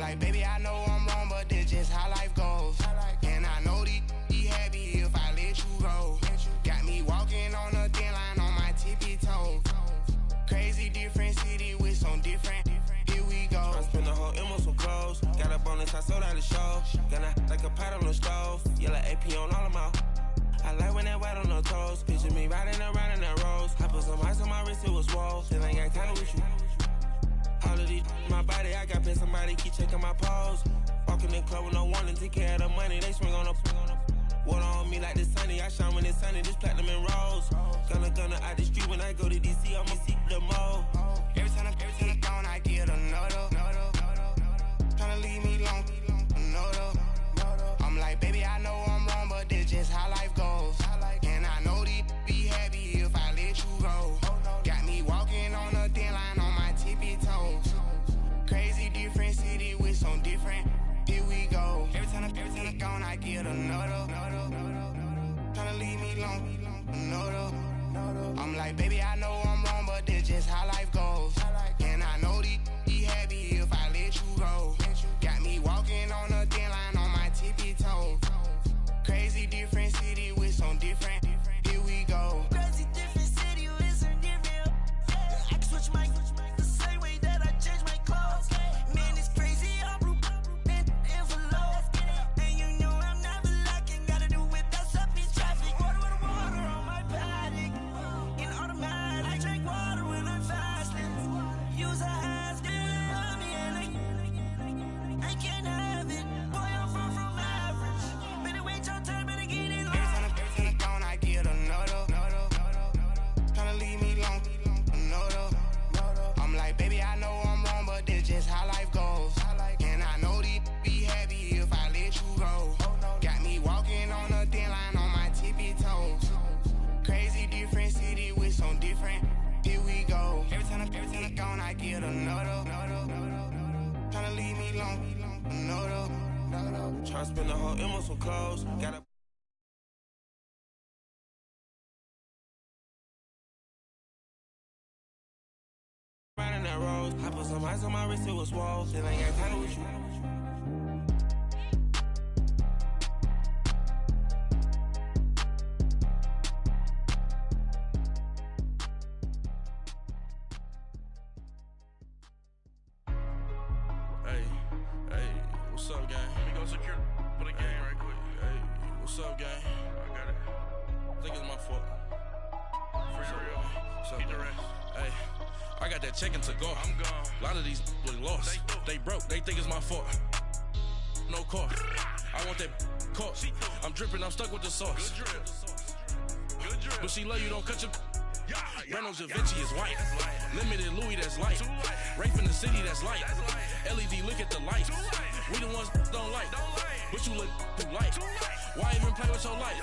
like, baby, I know I'm wrong, but this just how life goes. And I know these be happy if I let you go. Got me walking on a thin line on my tippy toes. Crazy different city with some different. Here we go. I spent the whole M on some clothes. Got a bonus, I sold out the show. Got like a pot on the stove. Yellow AP on all of my. I like when that white on the toes. Picture me riding around in that rose. I put some ice on my wrist, it was swole. Still ain't got time with you. All of these my body, I got paid somebody keep checking my pose. Walking in the club with no warning, take care of the money. They swing on the water on me like the sunny. I shine when it's sunny, this platinum and rose. Gonna out the street when I go to DC, I'ma see the mode. Every time I'm gone, I get another. Tryna leave me long, another. I'm like, baby, I know I'm wrong, but this just how life goes. And I know these be happy if I let you go. Got me walking on a thin line on my tippy toes. Crazy different city with some different. Here we go. Every time I'm gone, I get another. Tryna leave me long, another. I'm like, baby, I know I'm wrong, but this just how life goes. And I know these be happy if I let you go. Got me walking on a thin line on my tippy toes. Crazy different city with some different. Here we go. Crazy different city with some different. I can switch my the same way that I change my clothes. Man, it's crazy. I'm blue and envelope. And you know I'm never lacking. Gotta do it. That's up in traffic. Water with water on my paddock. In automatic. I drink water when I'm fasting. Use a ass on me and I can't have it. Boy, I'm far from average. Better wait your turn, better get it long. Every time I'm gone, I get another. Tryna leave me long, another. I'm like, baby, I know I'm wrong, but this just how life goes. And I know these be happy if I let you go. Got me walking on a thin line on my tippy toes. Crazy different city with some different. Here we go. Every time I'm gone, I get another. Tryna leave me long, another. Tryna spend the whole M on some clothes. Got a riding that rose. I put some ice on my wrist, it was swole. Still ain't got time with you. Hey, what's up, gang? Let me go secure for the game right quick. Hey, what's up, gang? I got it. I think it's my fault. For real. What's up, Keep the gang? rest. Hey, I got that check-in to go. I'm gone. A lot of these was lost. They broke. They think it's my fault. No car. I want that caught. I'm dripping. I'm stuck with the sauce. Good drip. Good drip. But she love you. Don't cut your. Yeah, Reynolds Da Vinci is white. Limited Louis, that's light. Rape in the city, that's light. LED, look at the lights. We the ones don't like. But you look too light. Why even play with your life?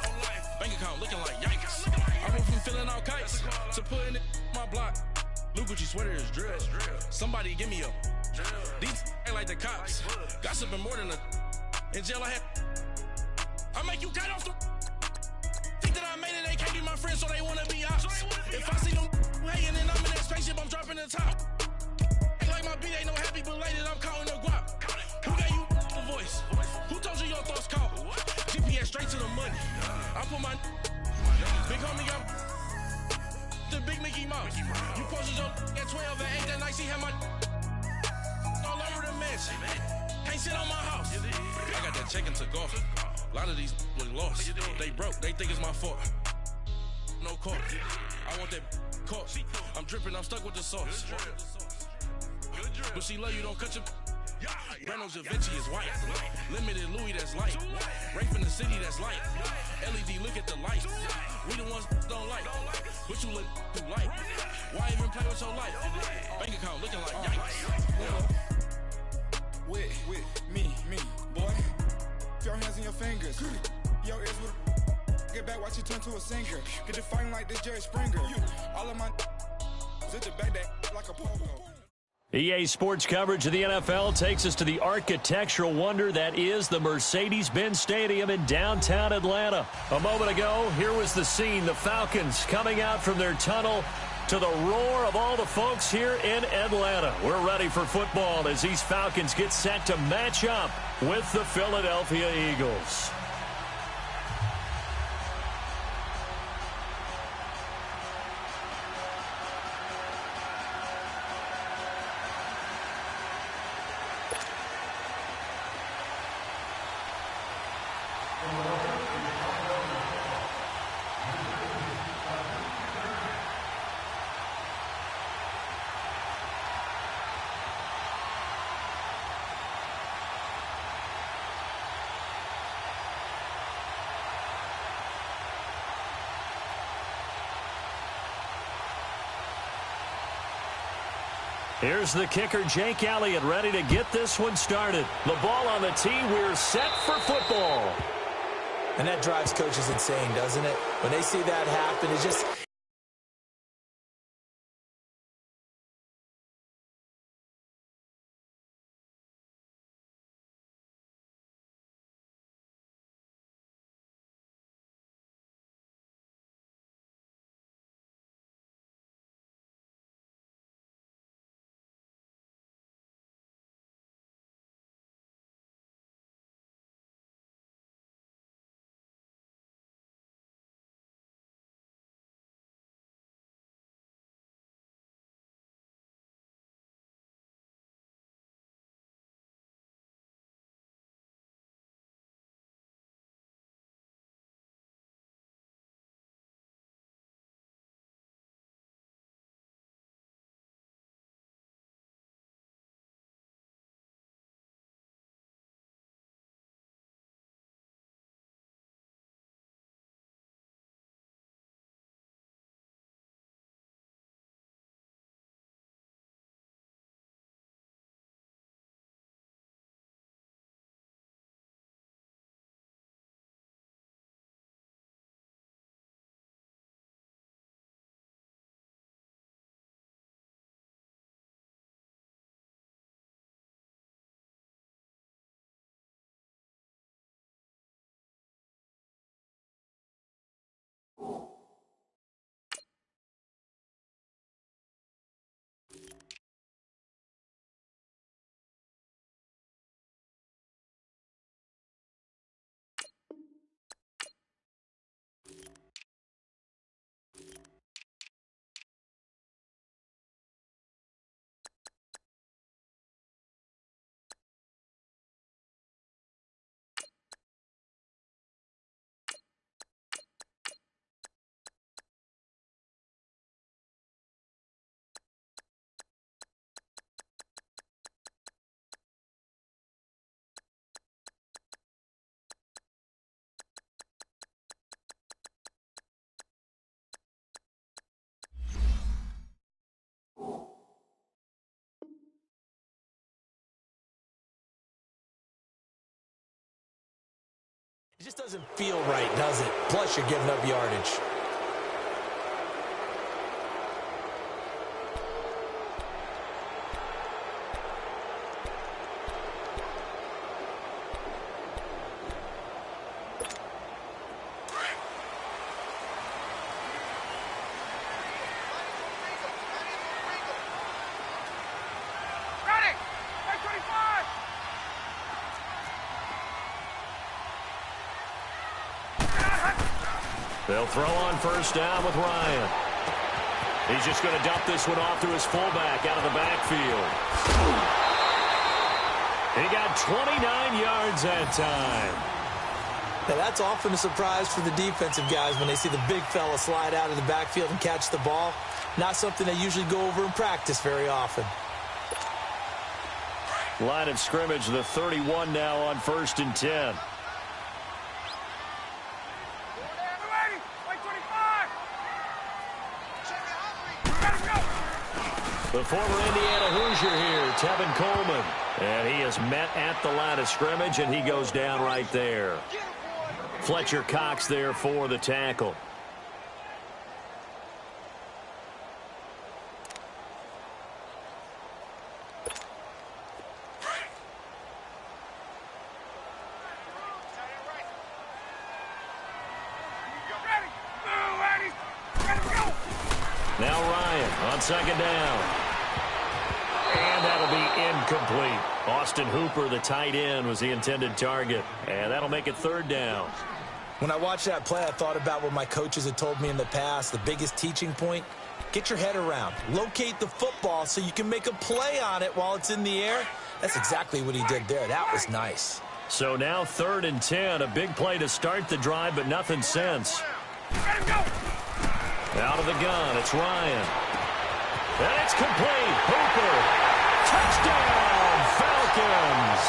Bank account looking like yikes. I went from filling out kites to putting it in my block. Blue Gucci sweater is drill. Somebody give me a. These ain't like the cops. Gossiping more than a. In jail I had. I make you cut off the. Think that I made it, they can't be my friends, so they wanna be ops. If I see them hating and I'm in that spaceship, I'm dropping the top. Ain't like my beat ain't no happy belated, I'm calling no guap. Who gave you the voice? Who told you your thoughts count? GPS straight to the money. I put my big homie up the big Mickey Mouse. You posted your at 12 and 8 that night, she had my all over the mansion. Can't sit on my house. I got that check-in to golf. A lot of these was lost. They broke. They think it's my fault. No car. I want that caught. I'm dripping. I'm stuck with the sauce. But she love you. Don't cut your. Reynolds Da Vinci is white. Limited Louis, that's light. Rape in the city, that's light. LED, look at the lights. We the ones don't like. But you look too light. Why even play with your life? Bank account looking like yikes. With me, boy. Your hands in your fingers. Your ears with get back, watch you turn to a singer. Get it fighting like this Jerry Springer. All of my zit the back that like a pogo. EA Sports coverage of the NFL takes us to the architectural wonder that is the Mercedes-Benz Stadium in downtown Atlanta. A moment ago, here was the scene. The Falcons coming out from their tunnel to the roar of all the folks here in Atlanta. We're ready for football as these Falcons get set to match up with the Philadelphia Eagles. Here's the kicker, Jake Elliott, ready to get this one started. The ball on the tee. We're set for football. And that drives coaches insane, doesn't it? When they see that happen, it just... It just doesn't feel right, does it? Plus, you're giving up yardage. They'll throw on first down with Ryan. He's just going to dump this one off to his fullback out of the backfield. He got 29 yards that time. Now, that's often a surprise for the defensive guys when they see the big fella slide out of the backfield and catch the ball. Not something they usually go over in practice very often. Line of scrimmage, the 31 now on 1st and 10. The former Indiana Hoosier here, Tevin Coleman. And he is met at the line of scrimmage, and he goes down right there. Fletcher Cox there for the tackle. Now Ryan. On second down. And that'll be incomplete. Austin Hooper, the tight end, was the intended target. And that'll make it third down. When I watched that play, I thought about what my coaches had told me in the past. The biggest teaching point, get your head around. Locate the football so you can make a play on it while it's in the air. That's exactly what he did there. That was nice. So now 3rd and 10. A big play to start the drive, but nothing since. Out of the gun, it's Ryan. And it's complete. Hooper. Touchdown, Falcons.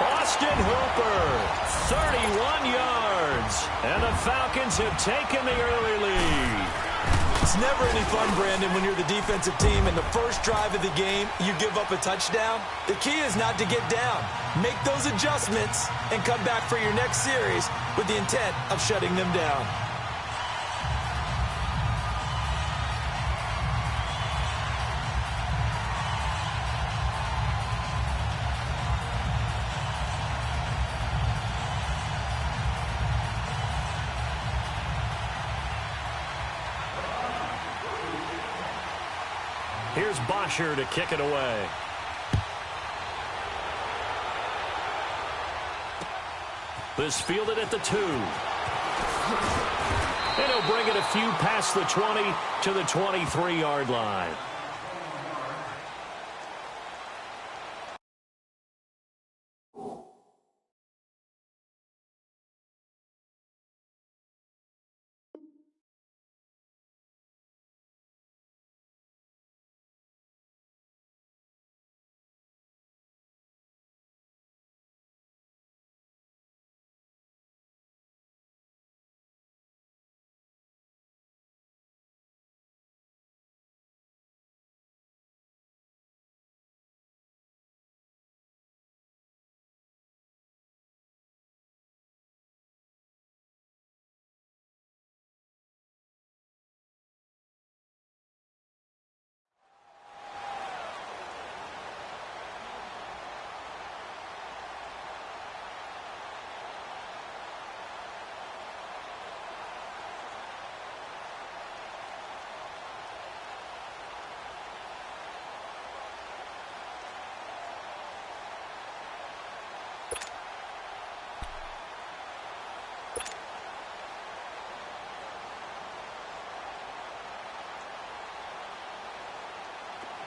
Austin Hooper, 31 yards. And the Falcons have taken the early lead. It's never any fun, Brandon, when you're the defensive team and the first drive of the game, you give up a touchdown. The key is not to get down. Make those adjustments and come back for your next series with the intent of shutting them down. Here's Bosher to kick it away. This fielded at the 2. And he'll bring it a few past the 20 to the 23-yard line.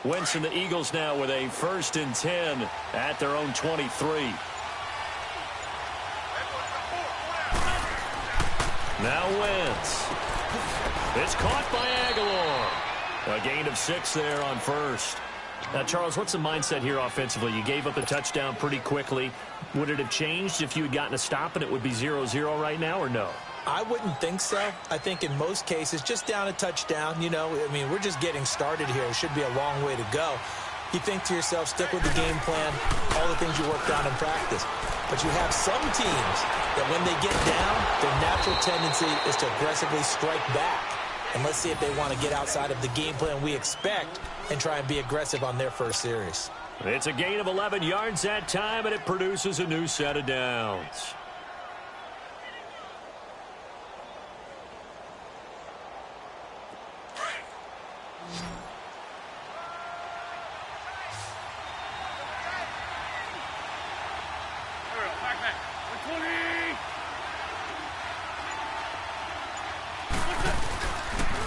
Wentz and the Eagles now with a 1st and 10 at their own 23. Now Wentz. It's caught by Aguilar. A gain of 6 there on first. Now, Charles, what's the mindset here offensively? You gave up a touchdown pretty quickly. Would it have changed if you had gotten a stop and it would be 0-0 right now, or no? I wouldn't think so. I think in most cases, just down a touchdown, you know, I mean, we're just getting started here. It should be a long way to go. You think to yourself, stick with the game plan, all the things you worked on in practice. But you have some teams that when they get down, their natural tendency is to aggressively strike back. And let's see if they want to get outside of the game plan we expect and try and be aggressive on their first series. It's a gain of 11 yards that time, and it produces a new set of downs.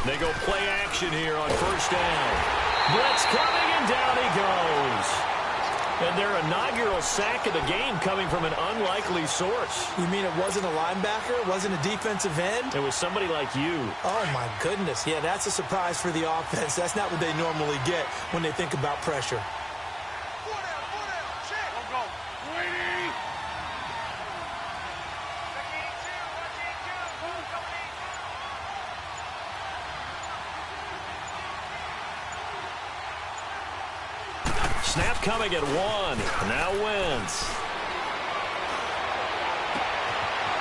They go play action here on first down. Blitz coming, and down he goes. And their inaugural sack of the game coming from an unlikely source. You mean it wasn't a linebacker? It wasn't a defensive end? It was somebody like you. Oh, my goodness. Yeah, that's a surprise for the offense. That's not what they normally get when they think about pressure. Snap coming at 1. Now Wentz.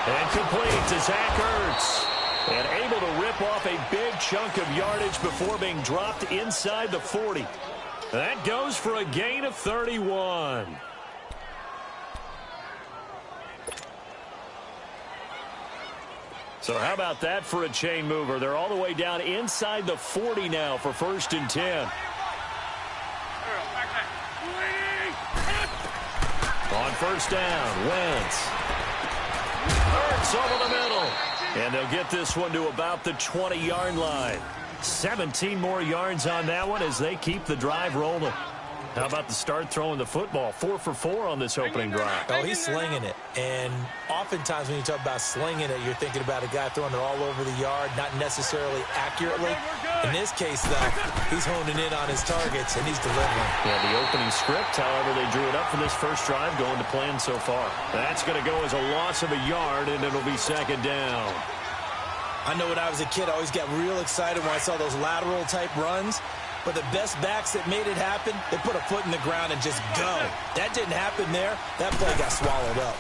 And complete to Zach Ertz. And able to rip off a big chunk of yardage before being dropped inside the 40. That goes for a gain of 31. So how about that for a chain mover? They're all the way down inside the 40 now for 1st and 10. On 1st down, Wentz. Hurts over the middle. And they'll get this one to about the 20-yard line. 17 more yards on that one as they keep the drive rolling. How about the start throwing the football? 4 for 4 on this opening drive. Oh, he's slinging it. And oftentimes when you talk about slinging it, you're thinking about a guy throwing it all over the yard, not necessarily accurately. In this case, though, he's honing in on his targets, and he's delivering. Yeah, the opening script, however, they drew it up for this first drive going to plan so far. That's going to go as a loss of a yard, and it'll be 2nd down. I know when I was a kid, I always got real excited when I saw those lateral-type runs. But the best backs that made it happen, they put a foot in the ground and just go. That didn't happen there. That play got swallowed up.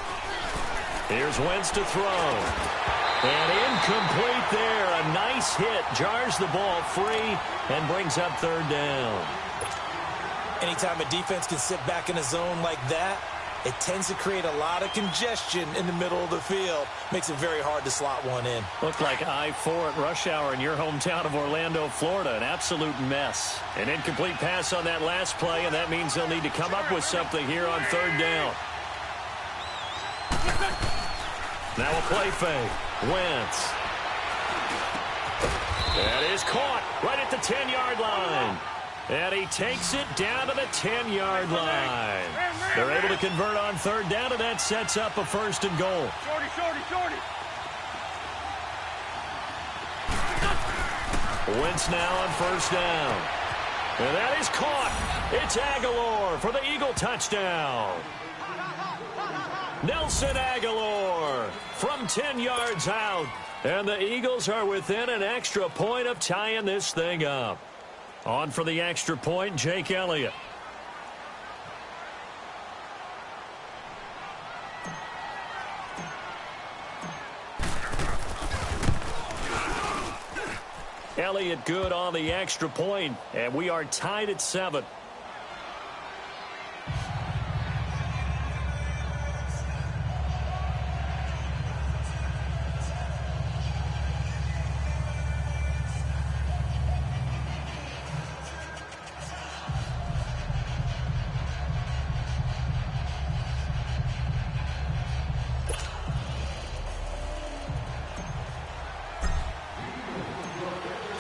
Here's Wentz to throw. And incomplete there. A nice hit. Jars the ball free and brings up 3rd down. Anytime a defense can sit back in a zone like that, it tends to create a lot of congestion in the middle of the field. Makes it very hard to slot one in. Looked like I-4 at rush hour in your hometown of Orlando, Florida. An absolute mess. An incomplete pass on that last play, and that means they'll need to come up with something here on 3rd down. Now a play fake. Wentz. That is caught right at the 10-yard line. And he takes it down to the 10-yard line. They're able to convert on 3rd down, and that sets up a 1st and goal. Wentz now on 1st down. And that is caught. It's Aguilar for the Eagle touchdown. Nelson Aguilar from 10 yards out. And the Eagles are within an extra point of tying this thing up. On for the extra point, Jake Elliott. Elliott good on the extra point, and we are tied at 7.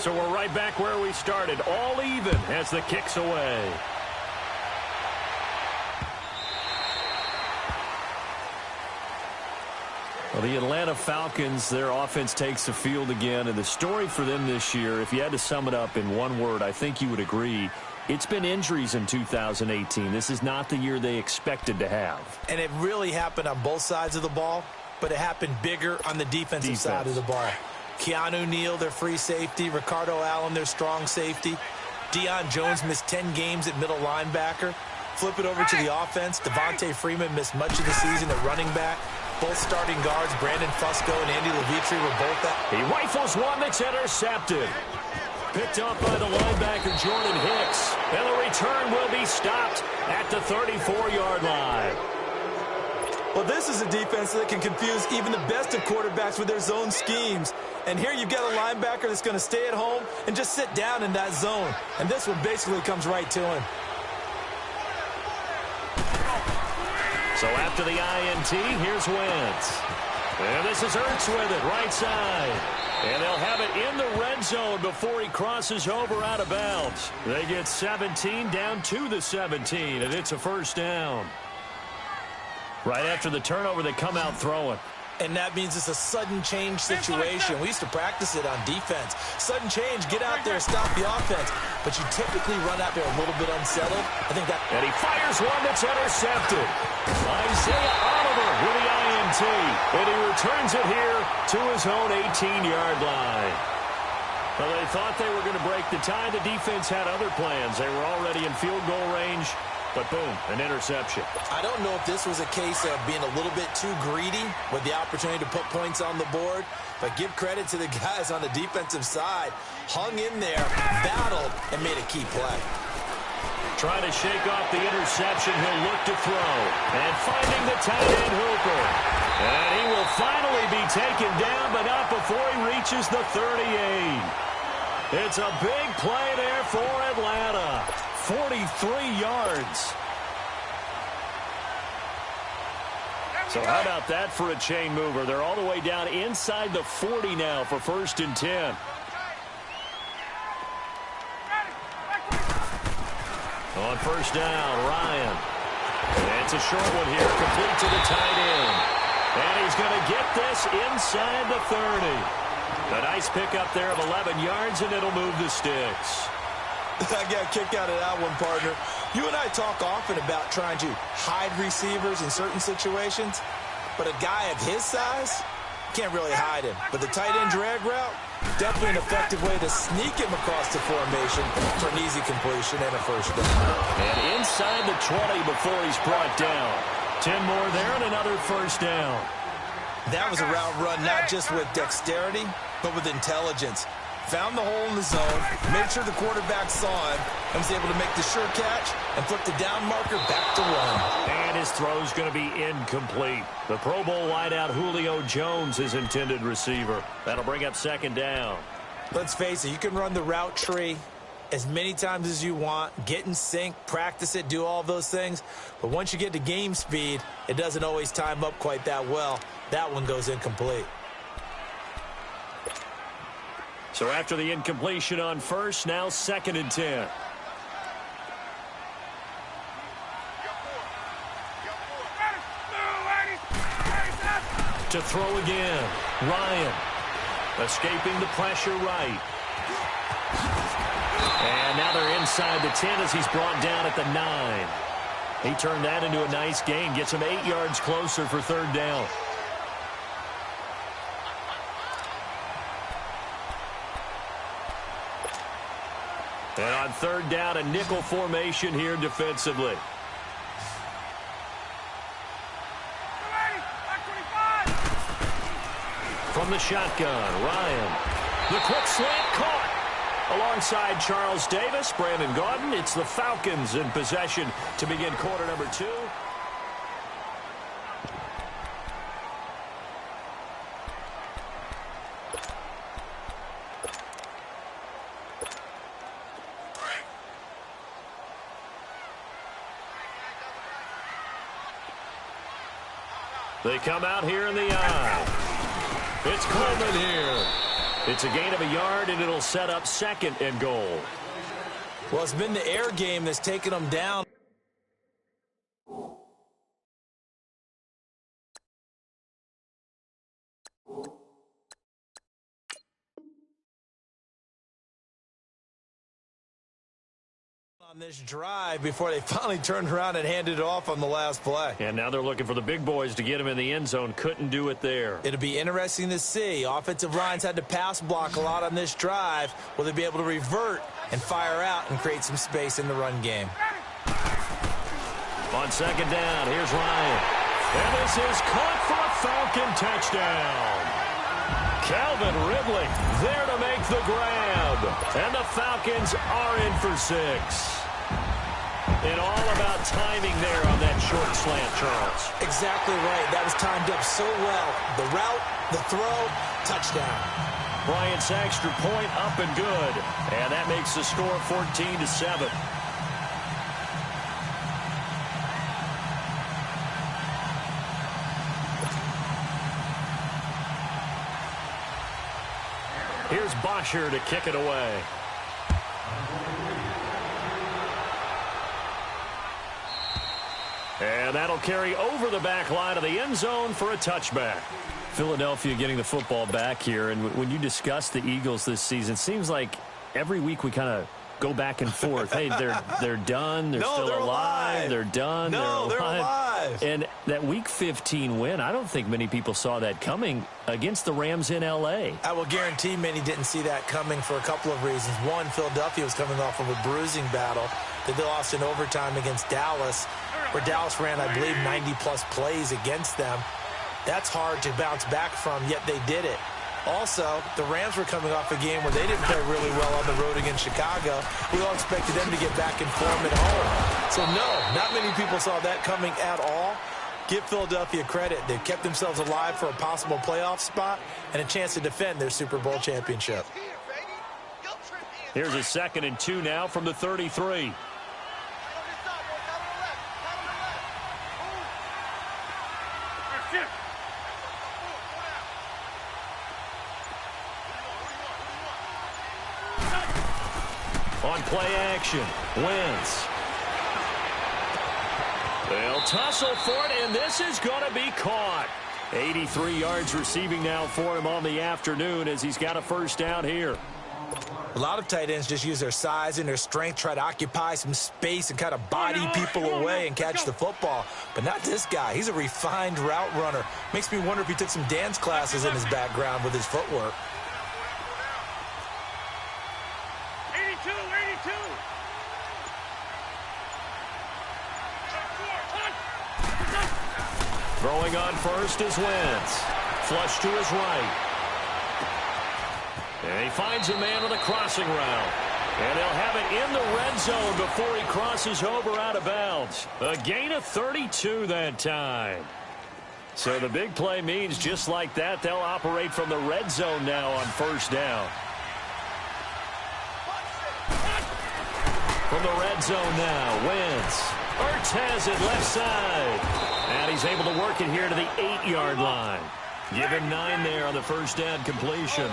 So we're right back where we started, all even as the kick's away. Well, the Atlanta Falcons, their offense takes the field again, and the story for them this year, if you had to sum it up in one word, I think you would agree, it's been injuries in 2018. This is not the year they expected to have. And it really happened on both sides of the ball, but it happened bigger on the defensive side of the ball. Keanu Neal, their free safety. Ricardo Allen, their strong safety. Deion Jones missed 10 games at middle linebacker. Flip it over to the offense. Devontae Freeman missed much of the season at running back. Both starting guards, Brandon Fusco and Andy Levitri, were both out. He rifles one that's intercepted. Picked up by the linebacker, Jordan Hicks. And the return will be stopped at the 34-yard line. Well, this is a defense that can confuse even the best of quarterbacks with their zone schemes. And here you've got a linebacker that's going to stay at home and just sit down in that zone. And this one basically comes right to him. So after the INT, here's Wentz. And this is Ertz with it, right side. And they'll have it in the red zone before he crosses over out of bounds. They get 17 down to the 17, and it's a 1st down. Right after the turnover, they come out throwing. And that means it's a sudden change situation. We used to practice it on defense. Sudden change, get out there, stop the offense. But you typically run out there a little bit unsettled. I think that. And he fires one that's intercepted. Isaiah Oliver with the INT. And he returns it here to his own 18-yard line. Well, they thought they were going to break the tie. The defense had other plans. They were already in field goal range. But boom, an interception. I don't know if this was a case of being a little bit too greedy with the opportunity to put points on the board, but give credit to the guys on the defensive side. Hung in there, battled, and made a key play. Trying to shake off the interception, he'll look to throw. And finding the tight end Hooper. And he will finally be taken down, but not before he reaches the 38. It's a big play there for Atlanta. 43 yards. So how about that for a chain mover? They're all the way down inside the 40 now for 1st and 10. On 1st down, Ryan. And it's a short one here, complete to the tight end. And he's going to get this inside the 30. A nice pickup there of 11 yards, and it'll move the sticks. I got a kick out of that one, partner. You and I talk often about trying to hide receivers in certain situations, but a guy of his size can't really hide him. But the tight end drag route, definitely an effective way to sneak him across the formation for an easy completion and a 1st down. And inside the 20 before he's brought down. 10 more there and another 1st down. That was a route run not just with dexterity, but with intelligence. Found the hole in the zone, made sure the quarterback saw him, and was able to make the sure catch and flip the down marker back to run. And his throw's going to be incomplete. The Pro Bowl wideout Julio Jones, his intended receiver. That'll bring up 2nd down. Let's face it, you can run the route tree as many times as you want, get in sync, practice it, do all those things. But once you get to game speed, it doesn't always time up quite that well. That one goes incomplete. So after the incompletion on 1st, now 2nd and 10. To throw again, Ryan. Escaping the pressure right. And now they're inside the 10 as he's brought down at the 9. He turned that into a nice gain, gets him 8 yards closer for 3rd down. And on 3rd down, a nickel formation here defensively. From the shotgun, Ryan. The quick slant caught. Alongside Charles Davis, Brandon Gaudin, it's the Falcons in possession to begin quarter number 2. They come out here in the eye. It's Coleman here. It's a gain of a yard, and it'll set up 2nd and goal. Well, it's been the air game that's taken them down. On this drive before they finally turned around and handed it off on the last play. And now they're looking for the big boys to get him in the end zone. Couldn't do it there. It'll be interesting to see. Offensive lines had to pass block a lot on this drive. Will they be able to revert and fire out and create some space in the run game? On 2nd down, here's Ryan. And this is caught for a Falcon touchdown. Calvin Ridley there to make the grab. And the Falcons are in for 6. And all about timing there on that short slant, Charles. Exactly right. That was timed up so well. The route, the throw, touchdown. Bryant Saxter point up and good. And that makes the score 14-7. Here's Bosher to kick it away. And that'll carry over the back line of the end zone for a touchback. Philadelphia getting the football back here. And when you discuss the Eagles this season, it seems like every week we kind of go back and forth. Hey, they're done. They're still alive. They're done. They're alive. And that Week 15 win, I don't think many people saw that coming against the Rams in L.A. I will guarantee many didn't see that coming for a couple of reasons. One, Philadelphia was coming off of a bruising battle that they lost in overtime against Dallas, where Dallas ran, I believe, 90-plus plays against them. That's hard to bounce back from, yet they did it. Also, the Rams were coming off a game where they didn't play really well on the road against Chicago. We all expected them to get back in form at home. So, no, not many people saw that coming at all. Give Philadelphia credit. They've kept themselves alive for a possible playoff spot and a chance to defend their Super Bowl championship. Here's a 2nd and 2 now from the 33. On play action, Wentz. They'll tussle for it, and this is going to be caught. 83 yards receiving now for him on the afternoon as he's got a first down here. A lot of tight ends just use their size and their strength, try to occupy some space and kind of body people away and catch the football. But not this guy. He's a refined route runner. Makes me wonder if he took some dance classes in his background with his footwork. 82. Throwing on first is Wentz. Flush to his right. And he finds a man on the crossing route. And he'll have it in the red zone before he crosses over out of bounds. A gain of 32 that time. So the big play means just like that, they'll operate from the red zone now on first down. From the red zone now, Wentz. Ertz has it left side. And he's able to work it here to the 8-yard line. Give him 9 there on the first down completion.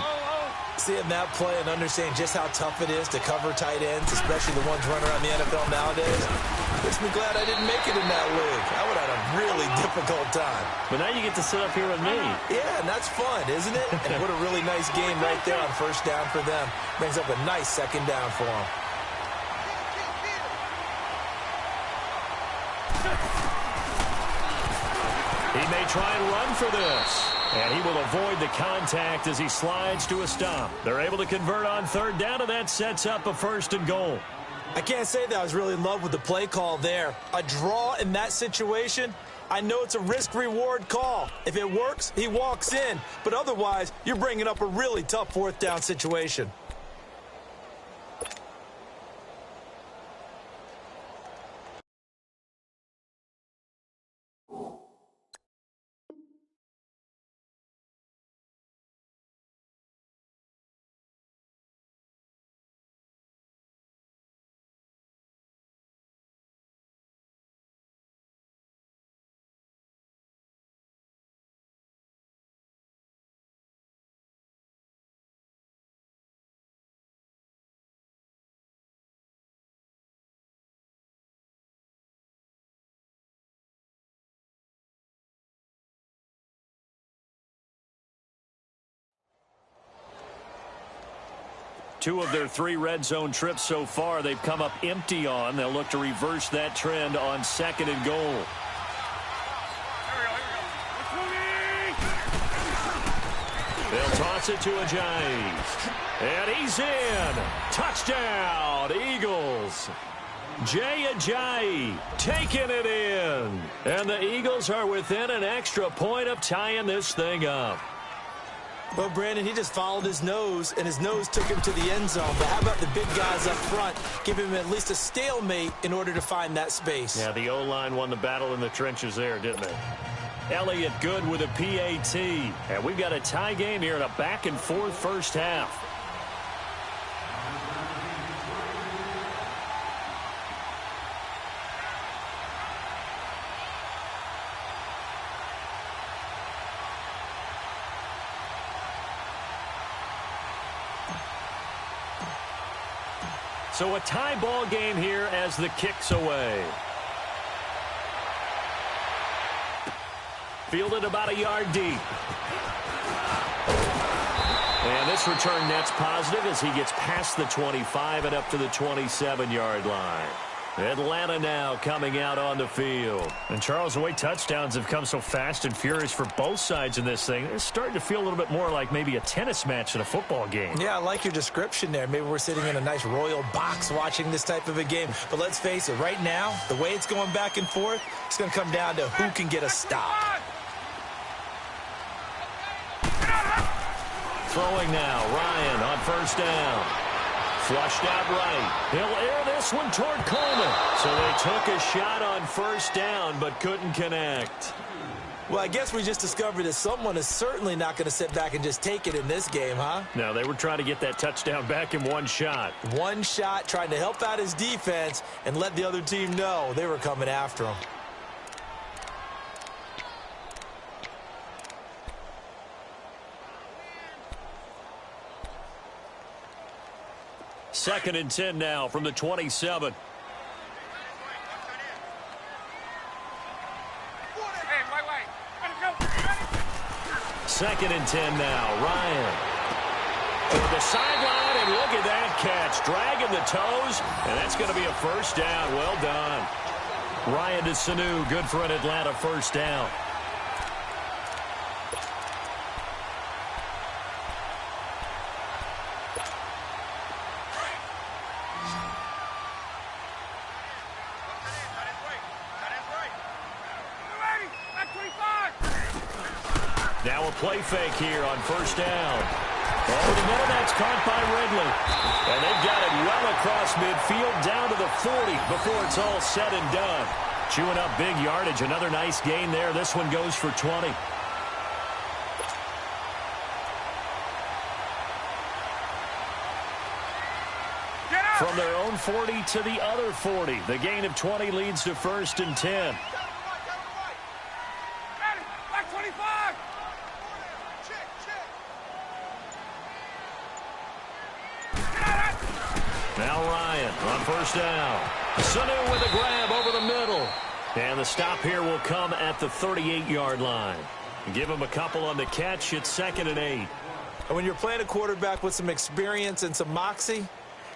Seeing that play and understanding just how tough it is to cover tight ends, especially the ones running around the NFL nowadays, makes me glad I didn't make it in that league. I would have had a really difficult time. But now you get to sit up here with me. Yeah, and that's fun, isn't it? And what a really nice game right there on first down for them. Brings up a nice second down for them. He may try and run for this. And he will avoid the contact as he slides to a stop. They're able to convert on third down, and that sets up a 1st and goal. I can't say that I was really in love with the play call there. A draw in that situation, I know it's a risk-reward call. If it works, he walks in. But otherwise, you're bringing up a really tough 4th down situation. Two of their 3 red zone trips so far, they've come up empty on. They'll look to reverse that trend on 2nd and goal. They'll toss it to Ajayi. And he's in. Touchdown, Eagles. Jay Ajayi taking it in. And the Eagles are within an extra point of tying this thing up. Well, Brandon, he just followed his nose, and his nose took him to the end zone. But how about the big guys up front? Give him at least a stalemate in order to find that space. Yeah, the O-line won the battle in the trenches there, didn't they? Elliott good with a PAT. And we've got a tie game here in a back-and-forth first half. So a tie ball game here as the kick's away. Fielded about a yard deep. And this return net's positive as he gets past the 25 and up to the 27-yard line. Atlanta now coming out on the field. And, Charles, the way touchdowns have come so fast and furious for both sides in this thing, it's starting to feel a little bit more like maybe a tennis match than a football game. Yeah, I like your description there. Maybe we're sitting in a nice royal box watching this type of a game. But let's face it, right now, the way it's going back and forth, it's going to come down to who can get a stop. Throwing now, Ryan on first down. Flushed out right. He'll air this one toward Coleman. So they took a shot on first down, but couldn't connect. Well, I guess we just discovered that someone is certainly not going to sit back and just take it in this game, huh? No, they were trying to get that touchdown back in one shot. One shot, trying to help out his defense and let the other team know they were coming after him. Second and 10 now from the 27. Second and 10 now. Ryan. To the sideline, and look at that catch. Dragging the toes, and that's going to be a first down. Well done. Ryan to Sanu. Good for an Atlanta first down. Now a play fake here on first down. Over the middle, that's caught by Ridley. And they've got it well across midfield down to the 40 before it's all said and done. Chewing up big yardage. Another nice gain there. This one goes for 20. From their own 40 to the other 40. The gain of 20 leads to first and 10. Now Ryan on first down. Sanu with a grab over the middle. And the stop here will come at the 38-yard line. Give him a couple on the catch. It's 2nd and 8. And when you're playing a quarterback with some experience and some moxie,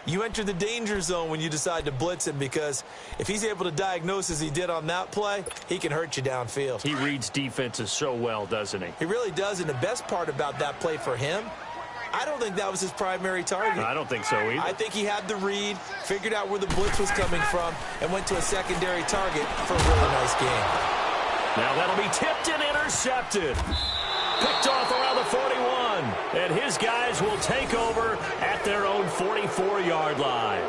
you enter the danger zone when you decide to blitz him, because if he's able to diagnose as he did on that play, he can hurt you downfield. He reads defenses so well, doesn't he? He really does, and the best part about that play for him, I don't think that was his primary target. I don't think so either. I think he had the read, figured out where the blitz was coming from, and went to a secondary target for a really nice game. Now that'll be tipped and intercepted. Picked off around the 41. And his guys will take over at their own 44-yard line.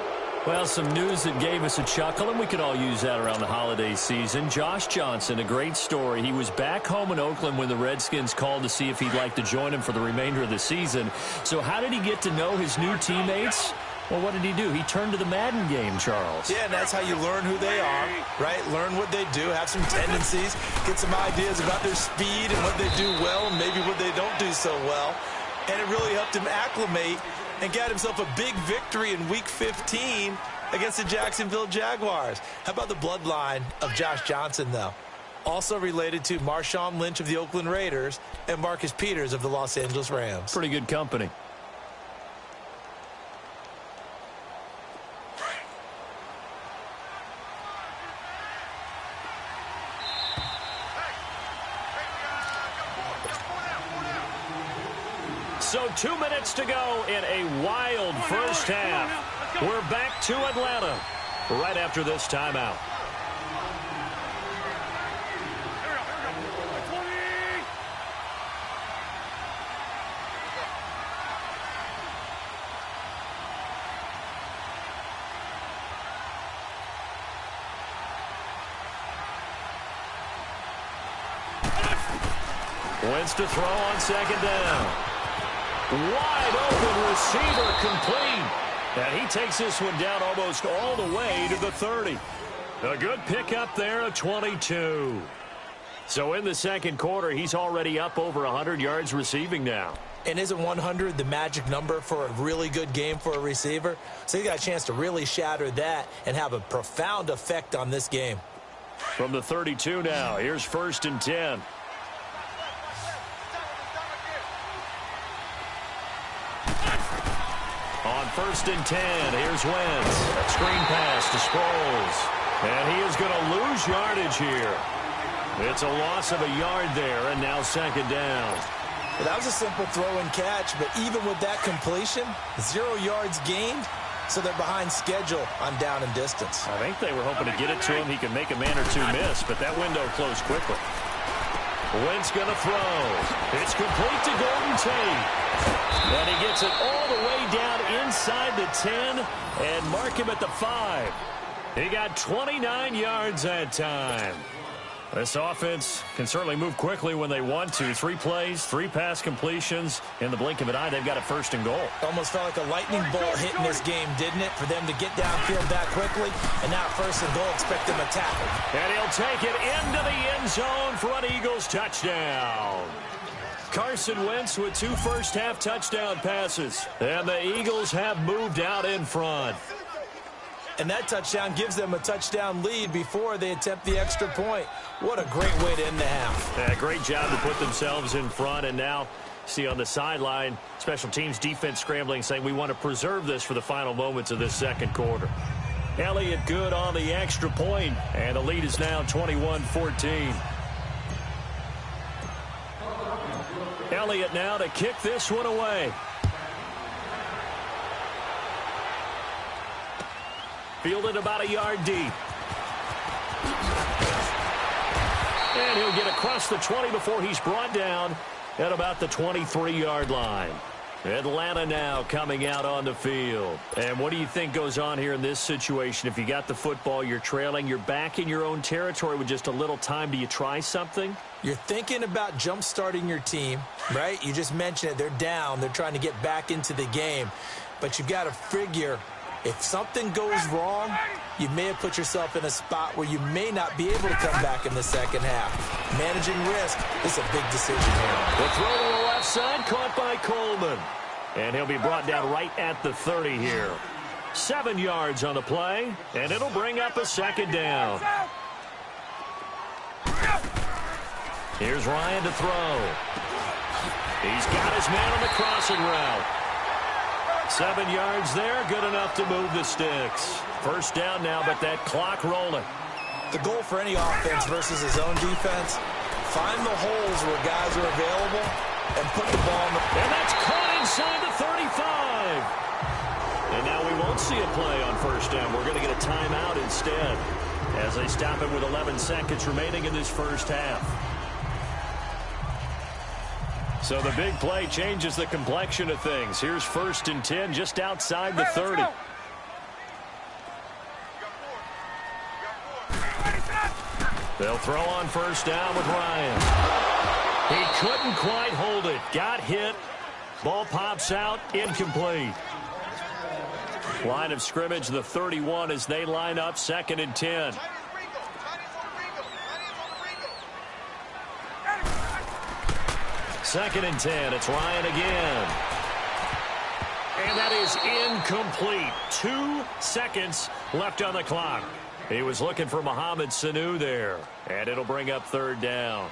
Well, some news that gave us a chuckle, and we could all use that around the holiday season. Josh Johnson, a great story. He was back home in Oakland when the Redskins called to see if he'd like to join him for the remainder of the season. So how did he get to know his new teammates? Well, what did he do? He turned to the Madden game, Charles. Yeah, and that's how you learn who they are, right? Learn what they do, have some tendencies, get some ideas about their speed and what they do well and maybe what they don't do so well. And it really helped him acclimate and got himself a big victory in Week 15 against the Jacksonville Jaguars. How about the bloodline of Josh Johnson, though? Also related to Marshawn Lynch of the Oakland Raiders and Marcus Peters of the Los Angeles Rams. Pretty good company. So 2 minutes to go in a wild first half. We're back to Atlanta right after this timeout. Wentz to throw on second down. Wide open receiver complete. And he takes this one down almost all the way to the 30. A good pickup there at 22. So in the second quarter, he's already up over 100 yards receiving now. And isn't 100 the magic number for a really good game for a receiver? So he got a chance to really shatter that and have a profound effect on this game. From the 32 now, here's 1st and 10. On 1st and 10, here's Wentz. Screen pass to Sproles. And he is going to lose yardage here. It's a loss of a yard there, and now second down. Well, that was a simple throw and catch, but even with that completion, 0 yards gained, so they're behind schedule on down and distance. I think they were hoping to get it to him. He could make a man or two miss, but that window closed quickly. Wentz going to throw. It's complete to Golden Tate. And he gets it all the way down inside the 10 and mark him at the 5. He got 29 yards that time. This offense can certainly move quickly when they want to. 3 plays, 3 pass completions. In the blink of an eye, they've got a first and goal. Almost felt like a lightning bolt hitting this game, didn't it? For them to get downfield that quickly. And now first and goal, expect them to tackle. And he'll take it into the end zone for an Eagles touchdown. Carson Wentz with 2 first-half touchdown passes. And the Eagles have moved out in front. And that touchdown gives them a touchdown lead before they attempt the extra point. What a great way to end the half. Yeah, great job to put themselves in front. And now, see on the sideline, special teams defense scrambling, saying we want to preserve this for the final moments of this second quarter. Elliott good on the extra point, and the lead is now 21-14. Elliott now to kick this one away. Fielded about a yard deep. And he'll get across the 20 before he's brought down at about the 23-yard line. Atlanta now coming out on the field. And what do you think goes on here in this situation? If you got the football, you're trailing, you're back in your own territory with just a little time. Do you try something? You're thinking about jump-starting your team, right? You just mentioned it. They're down. They're trying to get back into the game. But you've got to figure, if something goes wrong, you may have put yourself in a spot where you may not be able to come back in the second half. Managing risk is a big decision here. The throw to the left side, caught by Coleman. And he'll be brought down right at the 30 here. 7 yards on the play, and it'll bring up a second down. Here's Ryan to throw. He's got his man on the crossing route. 7 yards there, good enough to move the sticks. First down now, but that clock rolling. The goal for any offense versus his own defense, find the holes where guys are available and put the ball in the... And that's caught inside the 35. And now we won't see a play on first down. We're going to get a timeout instead as they stop it with 11 seconds remaining in this first half. So the big play changes the complexion of things. Here's 1st and 10 just outside the 30. They'll throw on first down with Ryan. He couldn't quite hold it. Got hit. Ball pops out. Incomplete. Line of scrimmage, the 31 as they line up 2nd and 10. Second and 10. It's Ryan again. And that is incomplete. 2 seconds left on the clock. He was looking for Mohamed Sanu there. And it'll bring up 3rd down.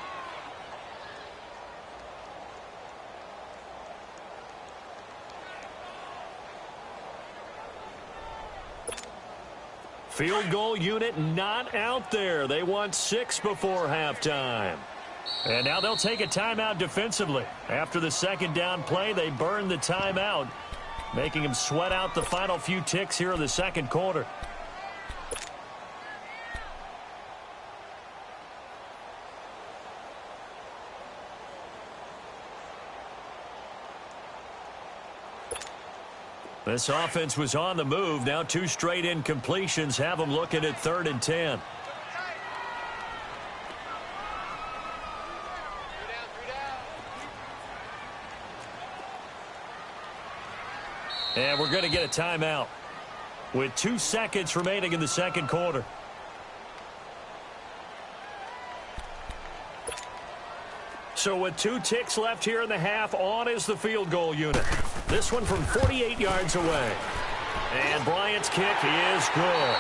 Field goal unit not out there. They want 6 before halftime. And now they'll take a timeout defensively. After the second down play, they burn the timeout, making them sweat out the final few ticks here in the second quarter. This offense was on the move. Now 2 straight incompletions have them looking at 3rd and 10. And we're going to get a timeout with 2 seconds remaining in the second quarter. So with 2 ticks left here in the half, on is the field goal unit. This one from 48 yards away. And Bryant's kick is good.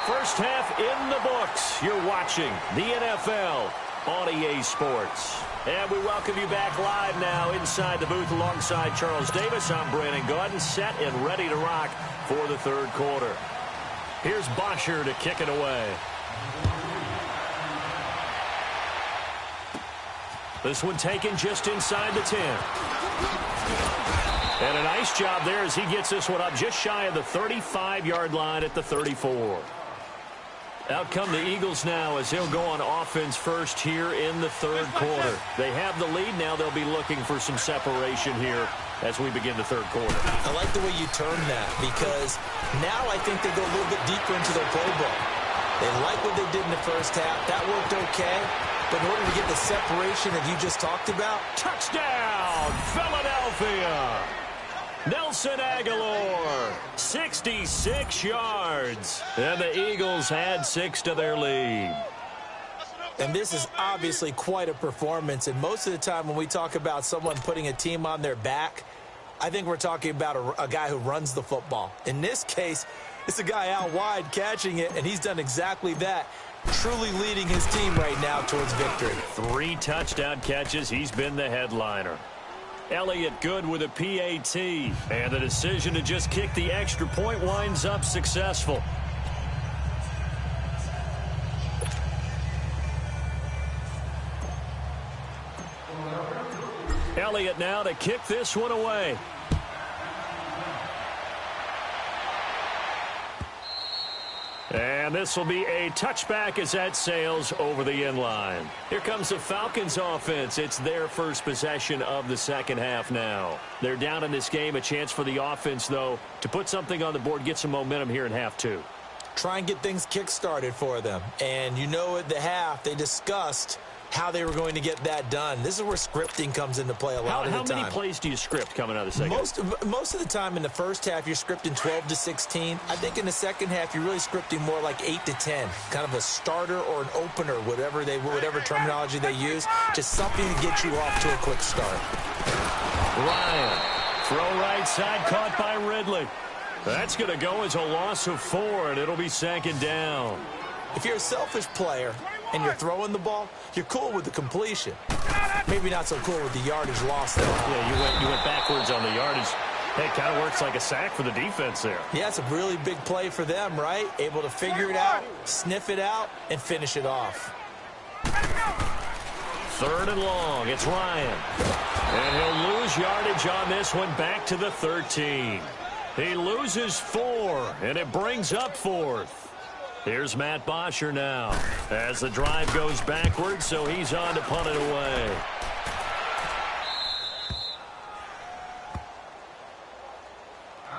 First half in the books. You're watching the NFL on EA Sports. And we welcome you back live now inside the booth alongside Charles Davis. I'm Brandon Gaudin, set and ready to rock for the third quarter. Here's Bosher to kick it away. This one taken just inside the 10. And a nice job there as he gets this one up just shy of the 35-yard line at the 34. Out come the Eagles now as they'll go on offense first here in the third quarter. They have the lead. Now they'll be looking for some separation here as we begin the third quarter. I like the way you term that because now I think they go a little bit deeper into their playbook. They like what they did in the first half. That worked okay. But in order to get the separation that you just talked about. Touchdown, Philadelphia! Nelson Aguilar, 66 yards. And the Eagles add 6 to their lead. And this is obviously quite a performance. And most of the time when we talk about someone putting a team on their back, I think we're talking about a guy who runs the football. In this case, it's a guy out wide catching it, and he's done exactly that, truly leading his team right now towards victory. 3 touchdown catches. He's been the headliner. Elliott good with a PAT, and the decision to just kick the extra point winds up successful. Elliott now to kick this one away. And this will be a touchback as that sails over the end line. Here comes the Falcons offense. It's their first possession of the second half now. They're down in this game. A chance for the offense, though, to put something on the board, get some momentum here in half 2. Try and get things kick-started for them. And you know at the half, they discussed how they were going to get that done. This is where scripting comes into play a lot of the time. How many plays do you script coming out of the second half? Most of the time in the first half, you're scripting 12 to 16. I think in the second half, you're really scripting more like 8 to 10. Kind of a starter or an opener, whatever terminology they use. Just something to get you off to a quick start. Ryan, throw right side, caught by Ridley. That's going to go as a loss of 4, and it'll be second down. If you're a selfish player and you're throwing the ball, you're cool with the completion. Maybe not so cool with the yardage loss, though. Yeah, you went backwards on the yardage. Hey, it kind of works like a sack for the defense there. Yeah, it's a really big play for them, right? Able to figure it out, sniff it out, and finish it off. 3rd and long. It's Ryan. And he'll lose yardage on this one back to the 13. He loses 4, and it brings up 4th. Here's Matt Bosher now as the drive goes backwards, so he's on to punt it away.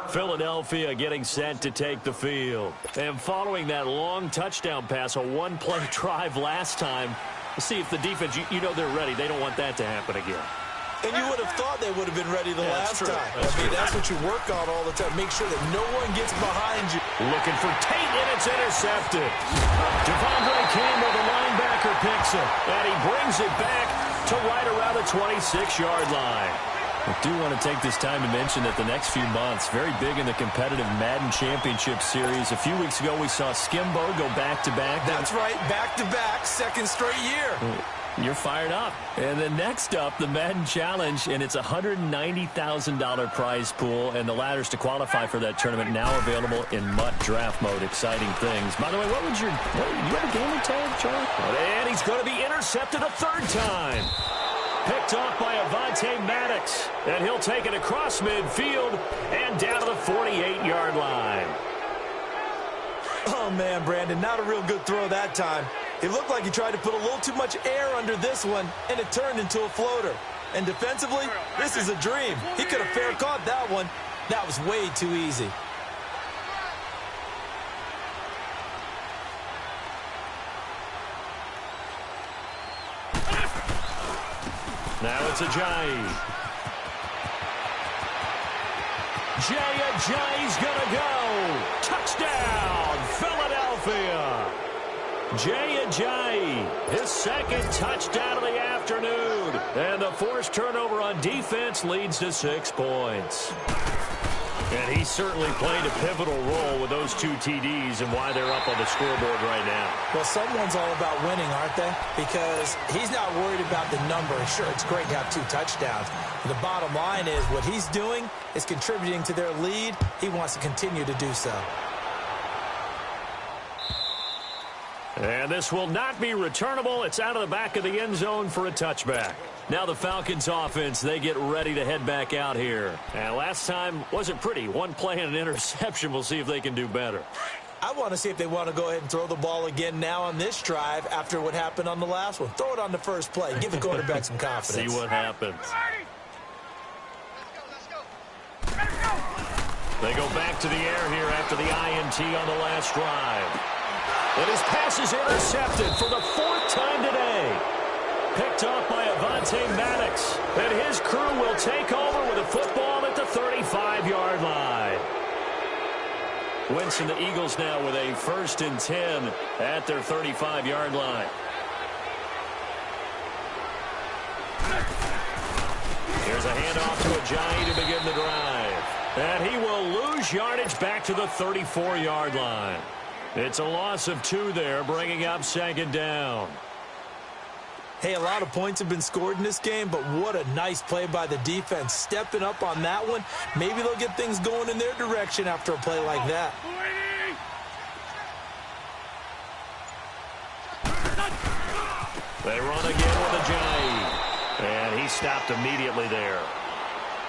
Philadelphia getting set to take the field. And following that long touchdown pass, a 1-play drive last time, let's see if the defense, you know they're ready. They don't want that to happen again. And you would have thought they would have been ready the last time. That's what you work on all the time. Make sure that no one gets behind you. Looking for Tate, and it's intercepted. Devondre Campbell, the linebacker, picks it. And he brings it back to right around the 26-yard line. I do want to take this time to mention that the next few months, very big in the competitive Madden Championship Series. A few weeks ago, we saw Skimbo go back-to-back. That's right, back-to-back, second straight year. You're fired up. And then next up, the Madden Challenge, and it's a $190,000 prize pool, and the ladders to qualify for that tournament now available in MUT draft mode. Exciting things. By the way, you have a gamer tag, Charlie? And he's going to be intercepted a 3rd time. Picked off by Avonte Maddox, and he'll take it across midfield and down to the 48-yard line. Oh, man, Brandon, not a real good throw that time. It looked like he tried to put a little too much air under this one, and it turned into a floater. And defensively, this is a dream. He could have fair caught that one. That was way too easy. Now it's Ajayi. Ajayi's gonna go. Touchdown, Philadelphia. Ajayi, his 2nd touchdown of the afternoon. And the forced turnover on defense leads to 6 points. And he certainly played a pivotal role with those 2 TDs and why they're up on the scoreboard right now. Well, someone's all about winning, aren't they? Because he's not worried about the number. Sure, it's great to have 2 touchdowns. The bottom line is what he's doing is contributing to their lead. He wants to continue to do so. And this will not be returnable. It's out of the back of the end zone for a touchback. Now the Falcons offense, they get ready to head back out here. And last time wasn't pretty. 1 play and an interception. We'll see if they can do better. I want to see if they want to go ahead and throw the ball again now on this drive after what happened on the last one. Throw it on the first play. Give the quarterback some confidence. See what happens. They go back to the air here after the INT on the last drive. And his pass is intercepted for the 4th time today. Picked off by Avonte Maddox. And his crew will take over with a football at the 35-yard line. Wentz and the Eagles now with a 1st and 10 at their 35-yard line. Here's a handoff to Ajayi to begin the drive. And he will lose yardage back to the 34-yard line. It's a loss of 2 there, bringing up 2nd down. Hey, a lot of points have been scored in this game, but what a nice play by the defense. Stepping up on that one. Maybe they'll get things going in their direction after a play like that. They run again with Ajayi. And he stopped immediately there.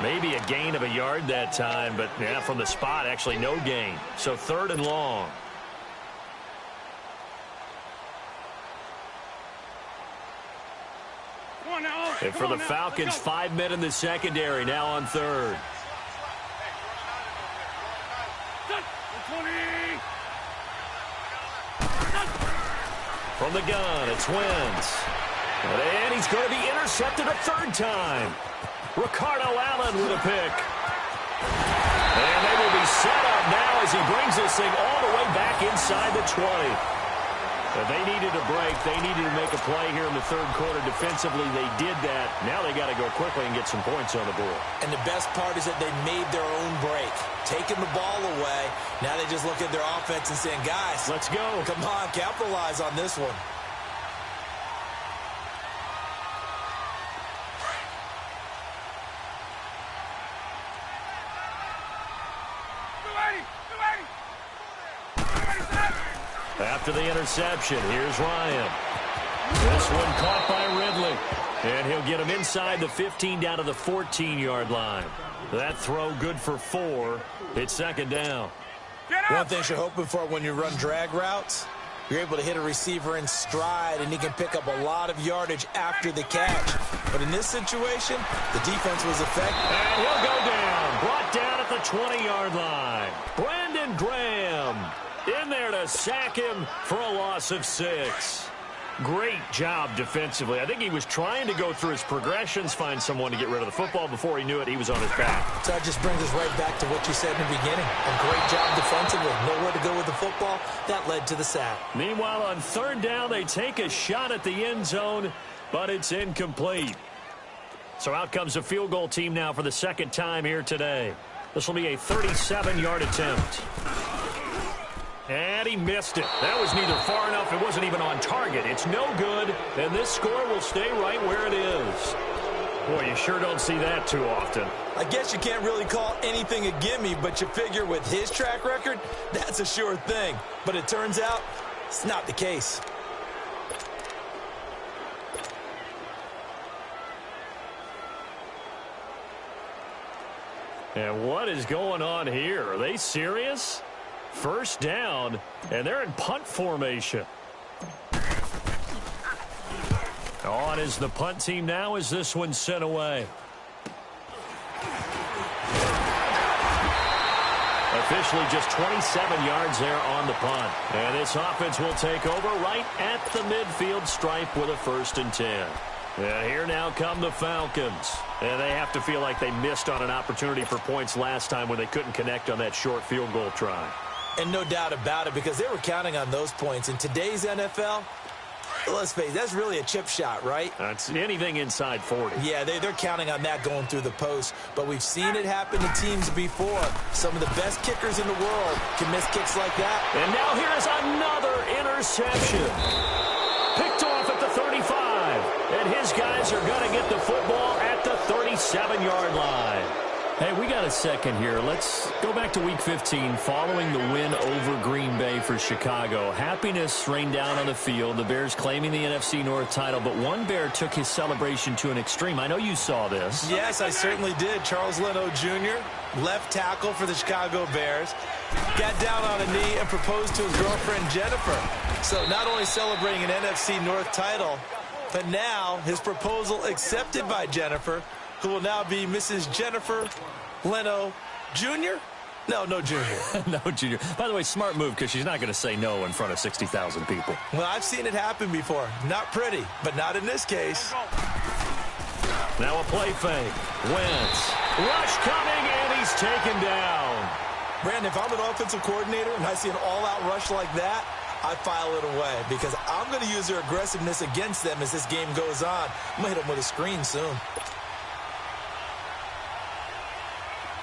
Maybe a gain of a yard that time, but yeah, from the spot, actually no gain. So 3rd and long. And for the Falcons, 5 men in the secondary, now on 3rd. From the gun, it's Wentz. And he's going to be intercepted a 3rd time. Ricardo Allen with a pick. And they will be set up now as he brings this thing all the way back inside the 20. If they needed a break, they needed to make a play here in the 3rd quarter. Defensively, they did that. Now they got to go quickly and get some points on the board. And the best part is that they made their own break. Taking the ball away. Now they just look at their offense and saying, guys, let's go. Come on, capitalize on this one. After the interception, here's Ryan. This one caught by Ridley. And he'll get him inside the 15 down to the 14-yard line. That throw good for 4. It's 2nd down. One thing you're hoping for when you run drag routes, you're able to hit a receiver in stride, and he can pick up a lot of yardage after the catch. But in this situation, the defense was effective. And he'll go down. Brought down at the 20-yard line. Brandon Graham in there to sack him for a loss of 6. Great job defensively. I think he was trying to go through his progressions, find someone to get rid of the football. Before he knew it, he was on his back. So that just brings us right back to what you said in the beginning. A great job defensively. Nowhere to go with the football. That led to the sack. Meanwhile, on 3rd down, they take a shot at the end zone, but it's incomplete. So out comes the field goal team now for the 2nd time here today. This will be a 37-yard attempt. And he missed it. That was neither far enough. It wasn't even on target. It's no good, and this score will stay right where it is. Boy, you sure don't see that too often. I guess you can't really call anything a gimme, but you figure with his track record, that's a sure thing. But it turns out it's not the case. And what is going on here? Are they serious? 1st down, and they're in punt formation. On is the punt team now as this one's sent away. Officially just 27 yards there on the punt. And this offense will take over right at the midfield stripe with a 1st and 10. And here now come the Falcons. And they have to feel like they missed on an opportunity for points last time when they couldn't connect on that short field goal try. And no doubt about it, because they were counting on those points. In today's NFL, let's face it, that's really a chip shot, right? That's anything inside 40. Yeah, they're counting on that going through the post. But we've seen it happen to teams before. Some of the best kickers in the world can miss kicks like that. And now here's another interception. Picked off at the 35. And his guys are going to get the football at the 37-yard line. Hey, we got a second here. Let's go back to Week 15 following the win over Green Bay for Chicago. Happiness rained down on the field, the Bears claiming the NFC North title, but one Bear took his celebration to an extreme. I know you saw this. Yes, I certainly did. Charles Leno Jr., left tackle for the Chicago Bears, got down on a knee and proposed to his girlfriend Jennifer. So not only celebrating an NFC North title, but now his proposal accepted by Jennifer, who will now be Mrs. Jennifer Leno Jr.? No Junior. No Junior. By the way, smart move because she's not going to say no in front of 60,000 people. Well, I've seen it happen before. Not pretty, but not in this case. Now a play fake. Wentz. Rush coming, and he's taken down. Brandon, if I'm an offensive coordinator and I see an all-out rush like that, I file it away because I'm going to use their aggressiveness against them as this game goes on. I'm going to hit them with a screen soon.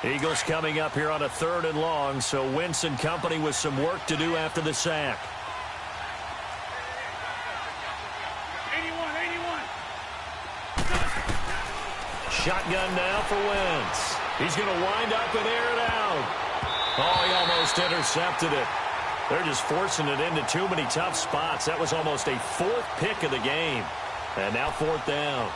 Eagles coming up here on a 3rd and long, so Wentz and company with some work to do after the sack. 81. Shotgun now for Wentz. He's going to wind up and air it out. Oh, he almost intercepted it. They're just forcing it into too many tough spots. That was almost a 4th pick of the game. And now 4th down.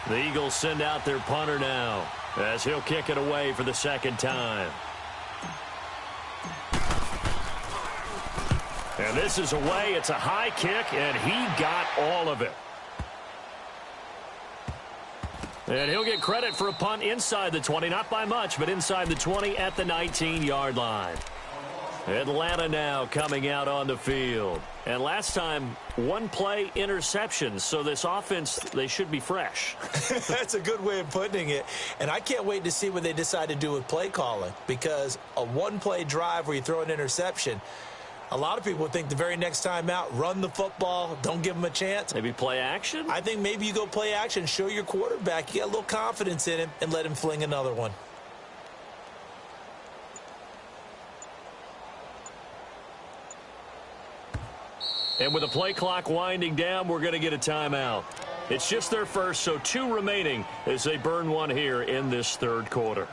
The Eagles send out their punter now as he'll kick it away for the 2nd time. And this is away. It's a high kick, and he got all of it. And he'll get credit for a punt inside the 20, not by much, but inside the 20 at the 19-yard line. Atlanta now coming out on the field. And last time, 1 play interception, so this offense, they should be fresh. That's a good way of putting it. And I can't wait to see what they decide to do with play calling, because a 1-play drive where you throw an interception, a lot of people think the very next time out, run the football, don't give them a chance. Maybe play action? I think maybe you go play action, show your quarterback you got a little confidence in him, and let him fling another one. And with the play clock winding down, we're going to get a timeout. It's just their first, so 2 remaining as they burn one here in this 3rd quarter.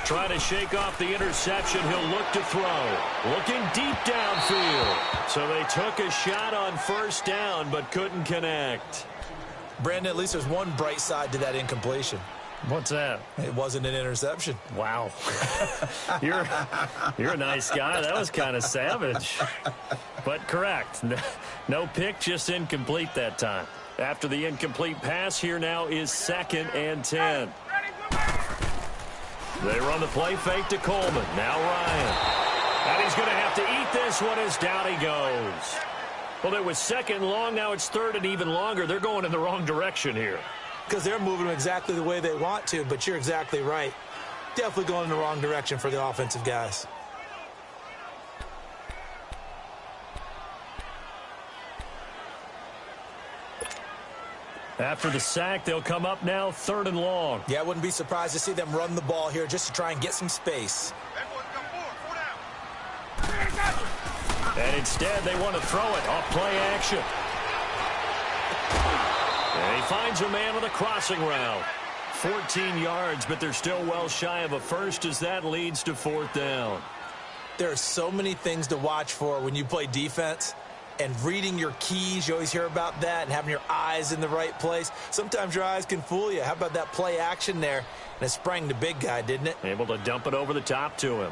Trying to shake off the interception. He'll look to throw. Looking deep downfield. So they took a shot on 1st down, but couldn't connect. Brandon, at least there's one bright side to that incompletion. What's that? It wasn't an interception. Wow. You're a nice guy. That was kind of savage. But correct. No pick, just incomplete that time. After the incomplete pass, here now is 2nd and 10. They run the play fake to Coleman. Now Ryan. And he's going to have to eat this one as down he goes. Well, it was 2nd and long. Now it's 3rd and even longer. They're going in the wrong direction here. Because they're moving exactly the way they want to, but you're exactly right. Definitely going in the wrong direction for the offensive guys. After the sack, they'll come up now 3rd and long. Yeah, I wouldn't be surprised to see them run the ball here just to try and get some space. And instead, they want to throw it off play action. And he finds a man on the crossing route. 14 yards, but they're still well shy of a first as that leads to 4th down. There are so many things to watch for when you play defense. And reading your keys, you always hear about that, and having your eyes in the right place. Sometimes your eyes can fool you. How about that play action there? And it sprang the big guy, didn't it? Able to dump it over the top to him.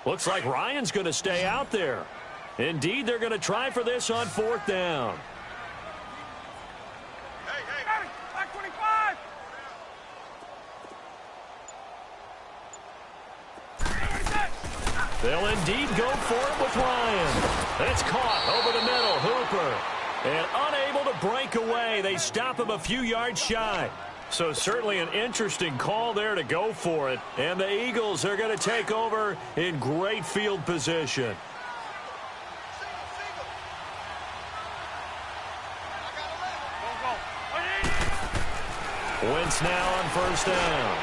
Looks like Ryan's going to stay out there. Indeed, they're going to try for this on 4th down. They'll indeed go for it with Ryan. It's caught over the middle. Hooper. And unable to break away. They stop him a few yards shy. So certainly an interesting call there to go for it. And the Eagles are going to take over in great field position. Wentz now on first down.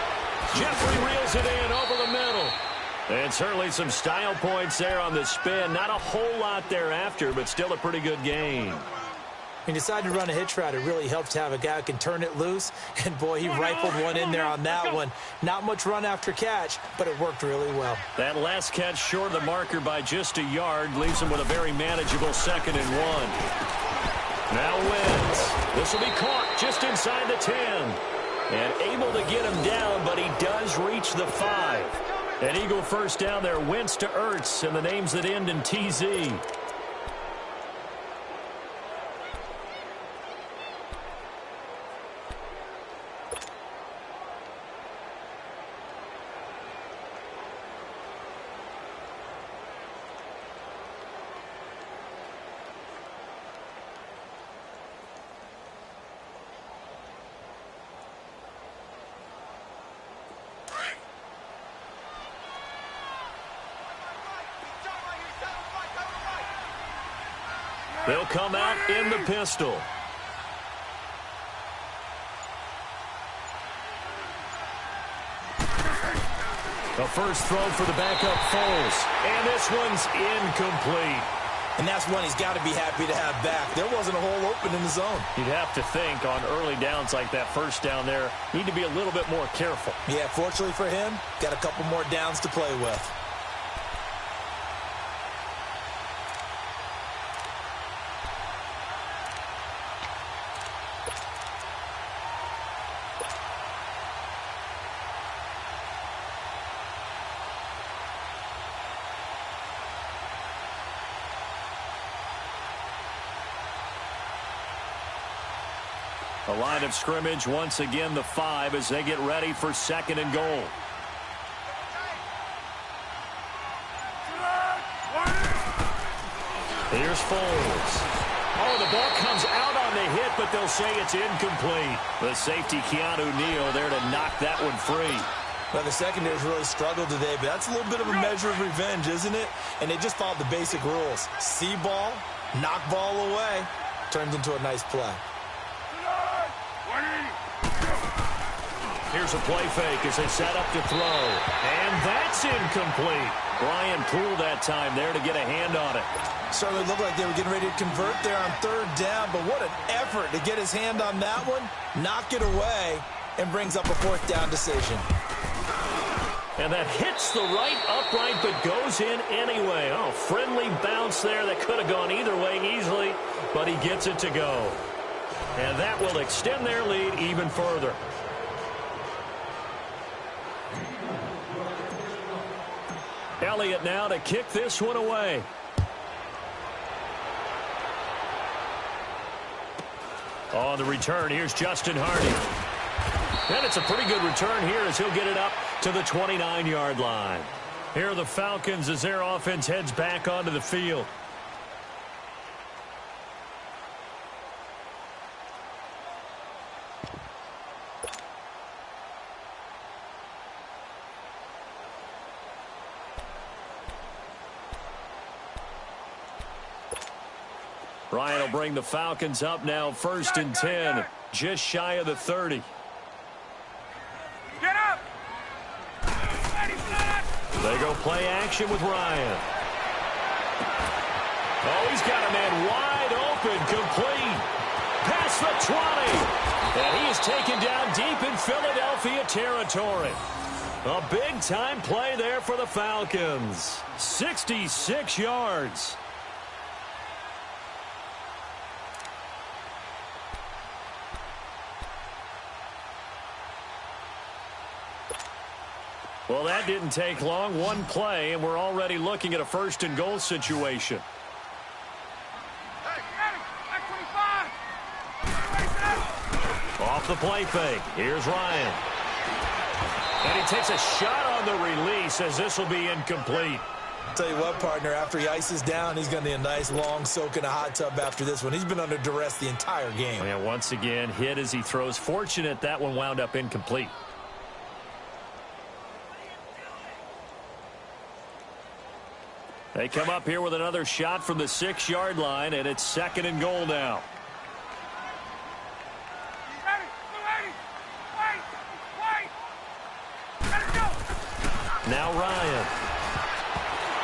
Jeffrey reels it in over the middle. And certainly some style points there on the spin. Not a whole lot thereafter, but still a pretty good game. He decided to run a hitch route. It really helps to have a guy who can turn it loose. And, boy, he rifled one in there on that one. Not much run after catch, but it worked really well. That last catch short of the marker by just a yard leaves him with a very manageable 2nd and 1. Now Wentz. This will be caught just inside the 10. And able to get him down, but he does reach the 5. An Eagle first down there. Wentz to Ertz, and the names that end in TZ. They'll come out in the pistol. The first throw for the backup Foles. And this one's incomplete. And that's one he's got to be happy to have back. There wasn't a hole open in the zone. You'd have to think on early downs like that first down there, need to be a little bit more careful. Yeah, fortunately for him, got a couple more downs to play with. The line of scrimmage, once again, the 5 as they get ready for 2nd and goal. Here's Foles. Oh, the ball comes out on the hit, but they'll say it's incomplete. The safety, Keanu Neal, there to knock that one free. Well, the secondary's really struggled today, but that's a little bit of a measure of revenge, isn't it? And they just followed the basic rules. See ball, knock ball away, turns into a nice play. Here's a play fake as they set up to throw. And that's incomplete. Brian Poole that time there to get a hand on it. Certainly looked like they were getting ready to convert there on 3rd down, but what an effort to get his hand on that one, knock it away, and brings up a 4th down decision. And that hits the right upright but goes in anyway. Oh, friendly bounce there that could have gone either way easily, but he gets it to go. And that will extend their lead even further. Elliott now to kick this one away. On the return, here's Justin Hardy. And it's a pretty good return here as he'll get it up to the 29-yard line. Here are the Falcons as their offense heads back onto the field. Ryan will bring the Falcons up now 1st and 10, just shy of the 30. Get up! They go play action with Ryan. Oh, he's got a man wide open, complete. Past the 20. And he is taken down deep in Philadelphia territory. A big-time play there for the Falcons. 66 yards. Well, that didn't take long. One play, and we're already looking at a 1st and goal situation. Off the play fake. Here's Ryan. And he takes a shot on the release as this will be incomplete. Tell you what, partner, after he ices down, he's going to need a nice long soak in a hot tub after this one. He's been under duress the entire game. And once again, hit as he throws. Fortunate that one wound up incomplete. They come up here with another shot from the 6-yard line, and it's 2nd and goal now. Now Ryan.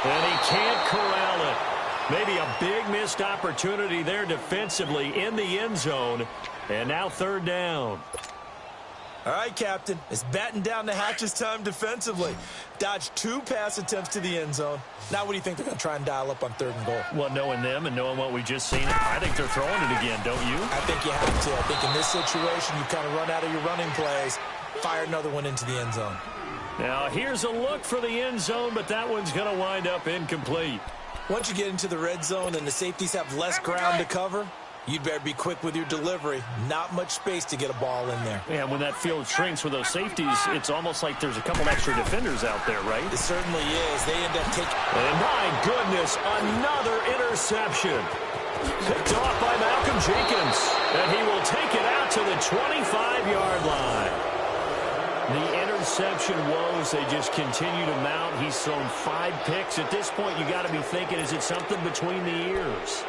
And he can't corral it. Maybe a big missed opportunity there defensively in the end zone. And now 3rd down. All right, Captain. It's batten down the hatches time defensively. Dodged 2 pass attempts to the end zone. Now what do you think they're going to try and dial up on 3rd and goal? Well, knowing them and knowing what we just seen, I think they're throwing it again, don't you? I think you have to. I think in this situation, you kind of run out of your running plays, fire another one into the end zone. Now, here's a look for the end zone, but that one's going to wind up incomplete. Once you get into the red zone and the safeties have less ground to cover, you'd better be quick with your delivery. Not much space to get a ball in there. Yeah, when that field shrinks with those safeties, it's almost like there's a couple extra defenders out there, right? It certainly is. They end up taking... And my goodness, another interception. Picked off by Malcolm Jenkins. And he will take it out to the 25-yard line. The interception woes, they just continue to mount. He's thrown 5 picks. At this point, you got to be thinking, is it something between the ears?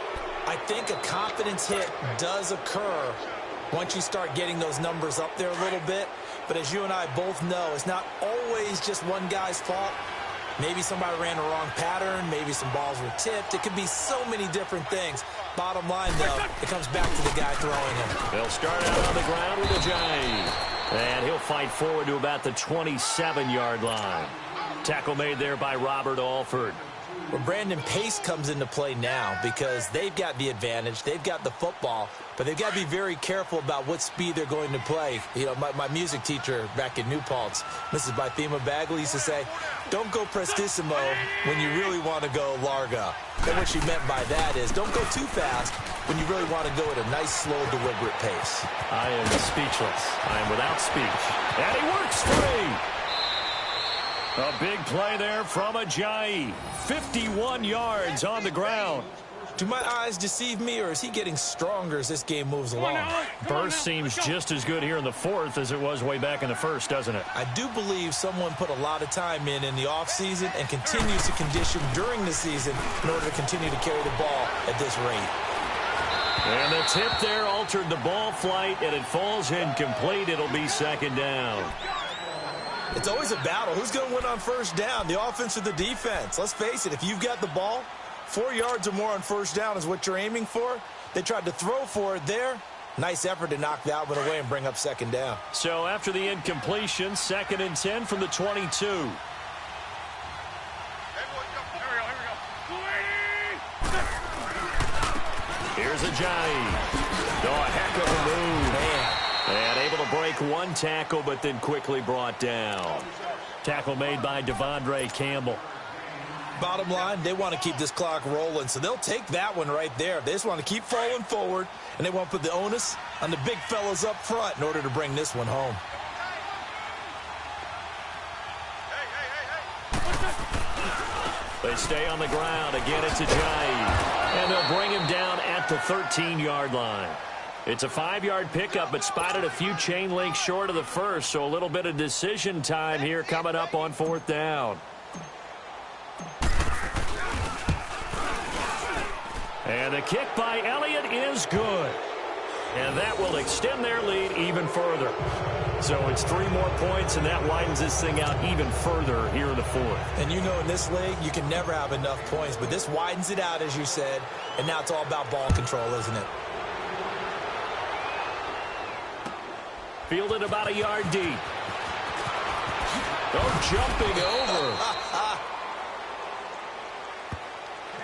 I think a confidence hit does occur once you start getting those numbers up there a little bit. But as you and I both know, it's not always just one guy's fault. Maybe somebody ran the wrong pattern. Maybe some balls were tipped. It could be so many different things. Bottom line, though, it comes back to the guy throwing him. They'll start out on the ground with a J. And he'll fight forward to about the 27-yard line. Tackle made there by Robert Alford. Well, Brandon, pace comes into play now because they've got the advantage. They've got the football, but they've got to be very careful about what speed they're going to play. You know, my music teacher back in New Paltz, Mrs. Bythema Bagley, used to say, don't go prestissimo when you really want to go larga. And what she meant by that is don't go too fast when you really want to go at a nice, slow, deliberate pace. I am speechless. I am without speech. And he works free. A big play there from Ajayi. 51 yards on the ground. Do my eyes deceive me, or is he getting stronger as this game moves along? Burst seems just as good here in the 4th as it was way back in the 1st, doesn't it? I do believe someone put a lot of time in the offseason and continues to condition during the season in order to continue to carry the ball at this rate. And the tip there altered the ball flight, and it falls incomplete. It'll be 2nd down. It's always a battle. Who's going to win on 1st down, the offense or the defense? Let's face it, if you've got the ball, 4 yards or more on 1st down is what you're aiming for. They tried to throw for it there. Nice effort to knock that one away and bring up 2nd down. So after the incompletion, 2nd and 10 from the 22. Here's Ajayi. Oh, a heck of a move. Man. And able to break one tackle, but then quickly brought down. Tackle made by Devondre Campbell. Bottom line, they want to keep this clock rolling, so they'll take that one right there. They just want to keep falling forward, and they want to put the onus on the big fellas up front in order to bring this one home. They stay on the ground. Again, it's Ajayi. And they'll bring him down at the 13-yard line. It's a 5-yard pickup, but spotted a few chain links short of the 1st, so a little bit of decision time here coming up on 4th down. And the kick by Elliott is good. And that will extend their lead even further. So it's 3 more points, and that widens this thing out even further here in the 4th. And you know in this league, you can never have enough points, but this widens it out, as you said, and now it's all about ball control, isn't it? Fielded about a yard deep. Oh, jumping over.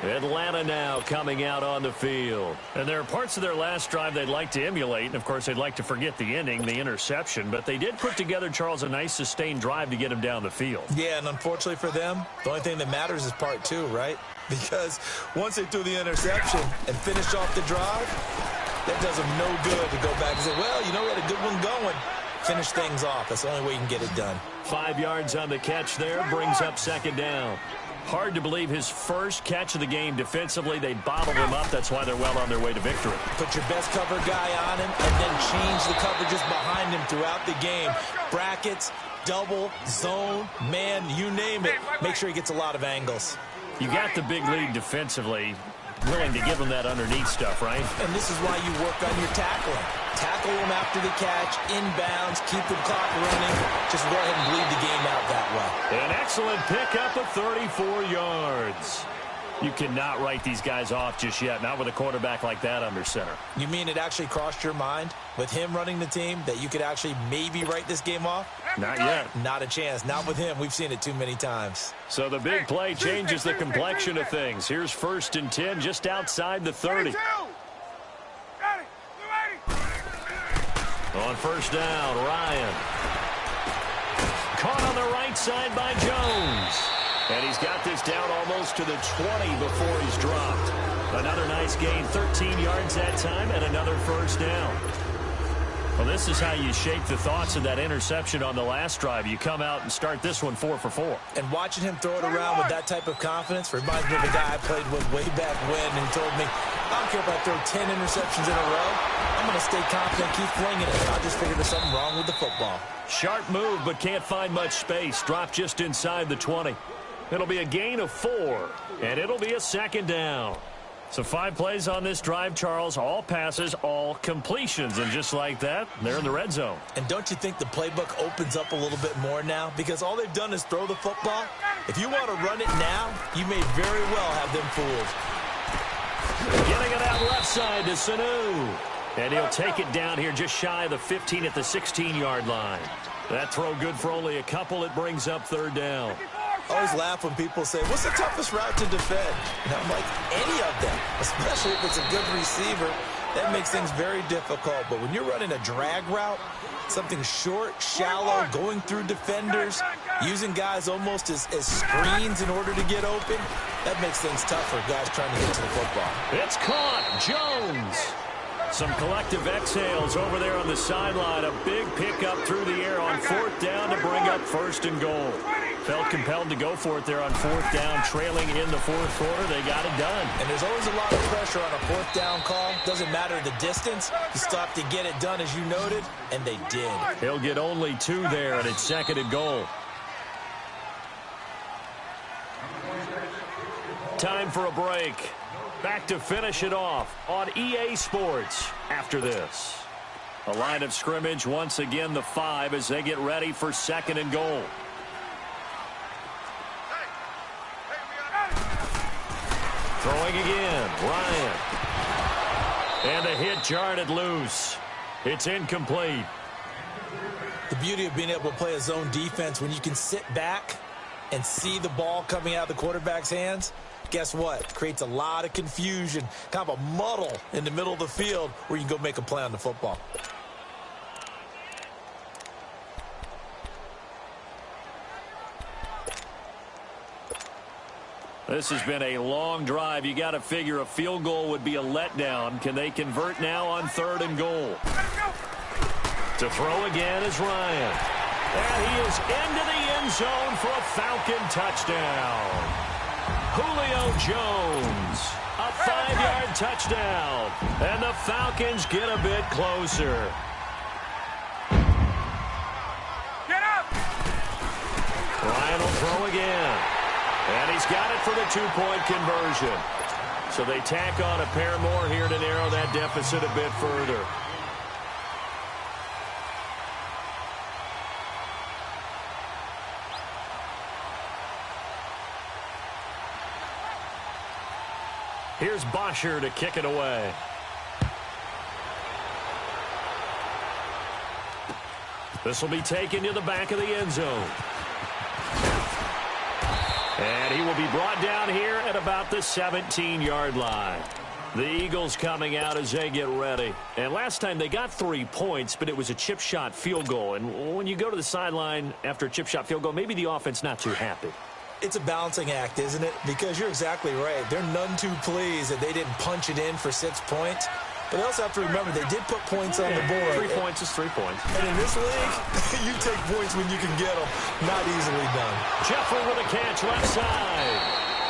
Atlanta now coming out on the field. And there are parts of their last drive they'd like to emulate. And, of course, they'd like to forget the ending, the interception. But they did put together, Charles, a nice sustained drive to get him down the field. Yeah, and unfortunately for them, the only thing that matters is part 2, right? Because once they threw the interception and finished off the drive, that does them no good to go back and say, well, you know, we had a good one going. Finish things off. That's the only way you can get it done. 5 yards on the catch there brings up 2nd down. Hard to believe his first catch of the game defensively. They bottled him up. That's why they're well on their way to victory. Put your best cover guy on him and then change the coverages behind him throughout the game. Brackets, double, zone, man, you name it. Make sure he gets a lot of angles. You got the big lead defensively. Willing to give him that underneath stuff, right? And this is why you work on your tackling. Tackle him after the catch, inbounds, keep the clock running. Just go ahead and bleed the game out that way. An excellent pickup of 34 yards. You cannot write these guys off just yet, not with a quarterback like that under center. You mean it actually crossed your mind with him running the team that you could actually maybe write this game off? Not yet. Not a chance. Not with him. We've seen it too many times. So the big play changes the complexion of things. Here's 1st and 10 just outside the 30. On 1st down, Ryan. Caught on the right side by Jones. And he's got this down almost to the 20 before he's dropped. Another nice gain, 13 yards that time, and another 1st down. Well, this is how you shape the thoughts of that interception on the last drive. You come out and start this one 4 for 4. And watching him throw it around with that type of confidence reminds me of a guy I played with way back when, and he told me, I don't care if I throw 10 interceptions in a row. I'm going to stay confident, keep flinging it. I'll just figure there's something wrong with the football. Sharp move, but can't find much space. Dropped just inside the 20. It'll be a gain of 4, and it'll be a 2nd down. So 5 plays on this drive, Charles. All passes, all completions. And just like that, they're in the red zone. And don't you think the playbook opens up a little bit more now? Because all they've done is throw the football. If you want to run it now, you may very well have them fooled. Getting it out left side to Sanu. And he'll take it down here just shy of the 15 at the 16-yard line. That throw good for only a couple. It brings up 3rd down. I always laugh when people say, what's the toughest route to defend? And I'm like, any of them, especially if it's a good receiver. That makes things very difficult. But when you're running a drag route, something short, shallow, going through defenders, using guys almost as screens in order to get open, that makes things tough for guys trying to get to the football. It's caught. Jones. Some collective exhales over there on the sideline. A big pickup through the air on 4th down to bring up 1st and goal. Felt compelled to go for it there on 4th down, trailing in the 4th quarter. They got it done. And there's always a lot of pressure on a 4th down call. Doesn't matter the distance. You stop to get it done, as you noted, and they did. He'll get only 2 there, and it's 2nd and goal. Time for a break. Back to finish it off on EA Sports after this. A line of scrimmage, once again the 5 as they get ready for 2nd and goal. Throwing again, Ryan. And the hit jarred it loose. It's incomplete. The beauty of being able to play a zone defense when you can sit back and see the ball coming out of the quarterback's hands, guess what? Creates a lot of confusion, kind of a muddle in the middle of the field where you can go make a play on the football. This has been a long drive. You got to figure a field goal would be a letdown. Can they convert now on 3rd and goal? To throw again is Ryan. And he is into the end zone for a Falcon touchdown. Julio Jones, a 5-yard touchdown. And the Falcons get a bit closer. Get up! Ryan will throw again. And he's got it for the 2-point conversion. So they tack on a pair more here to narrow that deficit a bit further. Here's Bosher to kick it away. This will be taken to the back of the end zone. And he will be brought down here at about the 17-yard line. The Eagles coming out as they get ready. And last time they got 3 points, but it was a chip shot field goal. And when you go to the sideline after a chip shot field goal, maybe the offense not too happy. It's a balancing act, isn't it? Because you're exactly right. They're none too pleased that they didn't punch it in for 6 points. But they also have to remember they did put points on the board. 3 points is 3 points. And in this league, you take points when you can get them. Not easily done. Jeffrey with a catch left side.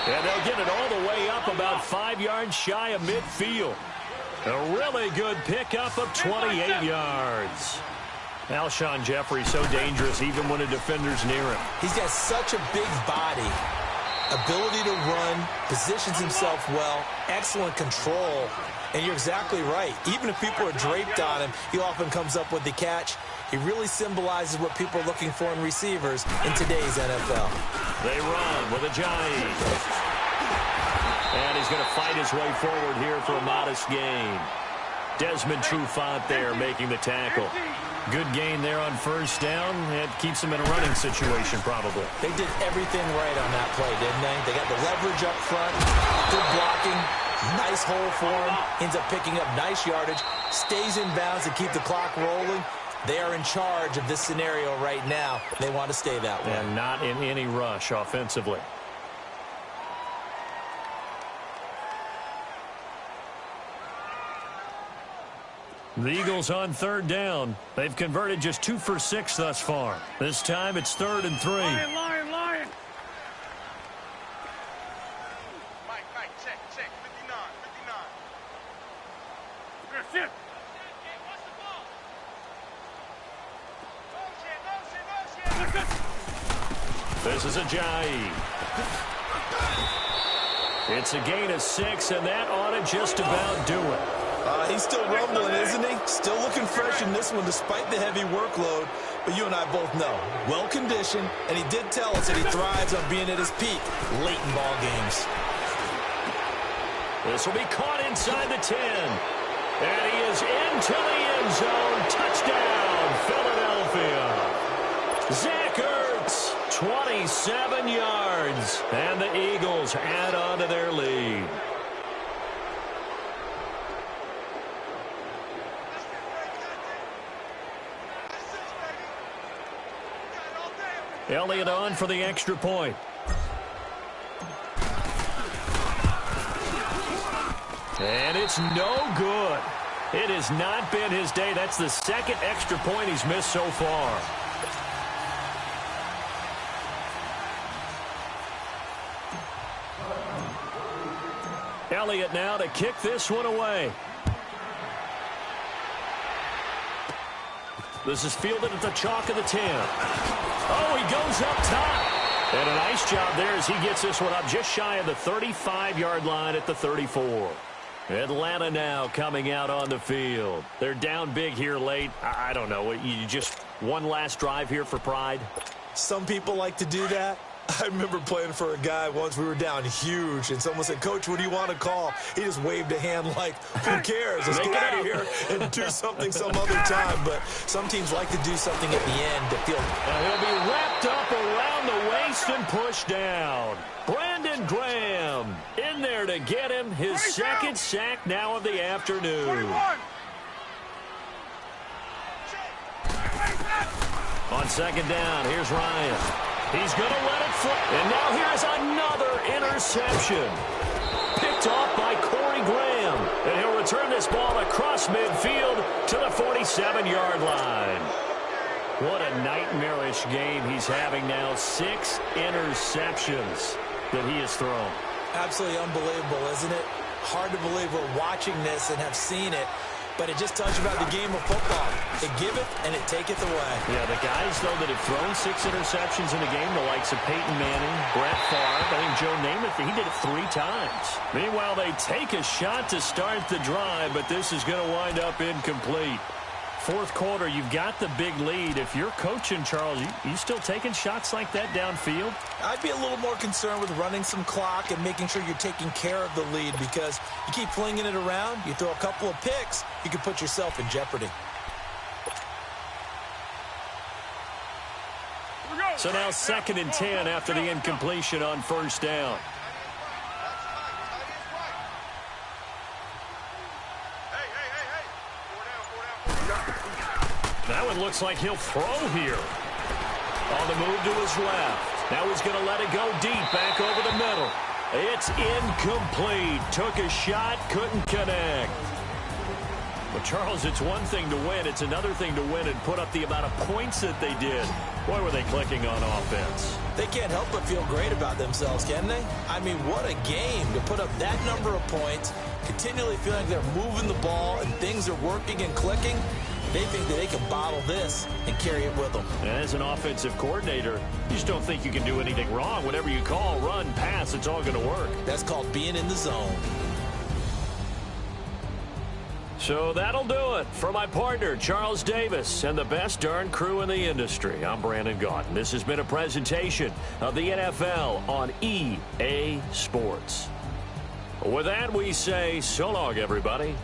And they'll get it all the way up about 5 yards shy of midfield. A really good pickup of 28 yards. Alshon Jeffrey so dangerous even when a defender's near him. He's got such a big body, ability to run, positions himself well, excellent control. And you're exactly right. Even if people are draped on him, he often comes up with the catch. He really symbolizes what people are looking for in receivers in today's NFL. They run with Ajayi. And he's going to fight his way forward here for a modest gain. Desmond Trufant there making the tackle. Good gain there on first down. It keeps them in a running situation probably. They did everything right on that play, didn't they? They got the leverage up front, good blocking, nice hole for him, ends up picking up nice yardage, stays in bounds to keep the clock rolling. They are in charge of this scenario right now. They want to stay that way. And not in any rush offensively. The Eagles on third down. They've converted just 2 for 6 thus far. This time it's 3rd and 3. Lion. Mike, check. 59. That's it. This is Ajayi. It's a gain of 6, and that ought to just about do it. He's still rumbling, isn't he? Still looking fresh in this one despite the heavy workload. But you and I both know, well-conditioned, and he did tell us that he thrives on being at his peak late in ball games. This will be caught inside the 10. And he is into the end zone. Touchdown, Philadelphia. Zach Ertz, 27 yards. And the Eagles add on to their lead. Elliott on for the extra point. And it's no good. It has not been his day. That's the second extra point he's missed so far. Elliott now to kick this one away. This is fielded at the chalk of the 10. Oh, he goes up top. And a nice job there as he gets this one up just shy of the 35-yard line at the 34. Atlanta now coming out on the field. They're down big here late. I don't know. You just one last drive here for pride? Some people like to do that. I remember playing for a guy once. We were down huge, and someone said, "Coach, what do you want to call?" He just waved a hand like, "Who cares? Let's get out of here and do something some other time." But some teams like to do something at the end to feel. And he'll be wrapped up around the waist and pushed down. Brandon Graham in there to get him his second sack now of the afternoon. On second down, here's Ryan. He's going to let it fly. And now here's another interception. Picked off by Corey Graham. And he'll return this ball across midfield to the 47-yard line. What a nightmarish game he's having now. 6 interceptions that he has thrown. Absolutely unbelievable, isn't it? Hard to believe we're watching this and have seen it. But it just tells you about the game of football. It giveth and it taketh away. Yeah, the guys, though, that have thrown 6 interceptions in a game, the likes of Peyton Manning, Brett Favre, I think Joe Namath, he did it 3 times. Meanwhile, they take a shot to start the drive, but this is going to wind up incomplete. Fourth quarter, you've got the big lead. If you're coaching, Charles, you still taking shots like that downfield? I'd be a little more concerned with running some clock and making sure you're taking care of the lead, because you keep flinging it around, you throw a couple of picks, you can put yourself in jeopardy. So now 2nd and 10 after the incompletion on first down. That one looks like he'll throw here. On the move to his left. Now he's going to let it go deep, back over the middle. It's incomplete. Took a shot, couldn't connect. Charles, it's one thing to win. It's another thing to win and put up the amount of points that they did. Boy, were they clicking on offense. They can't help but feel great about themselves, can they? I mean, what a game to put up that number of points, continually feeling like they're moving the ball and things are working and clicking. They think that they can bottle this and carry it with them. And as an offensive coordinator, you just don't think you can do anything wrong. Whatever you call, run, pass, it's all going to work. That's called being in the zone. So that'll do it for my partner, Charles Davis, and the best darn crew in the industry. I'm Brandon Gaudin. This has been a presentation of the NFL on EA Sports. With that, we say so long, everybody.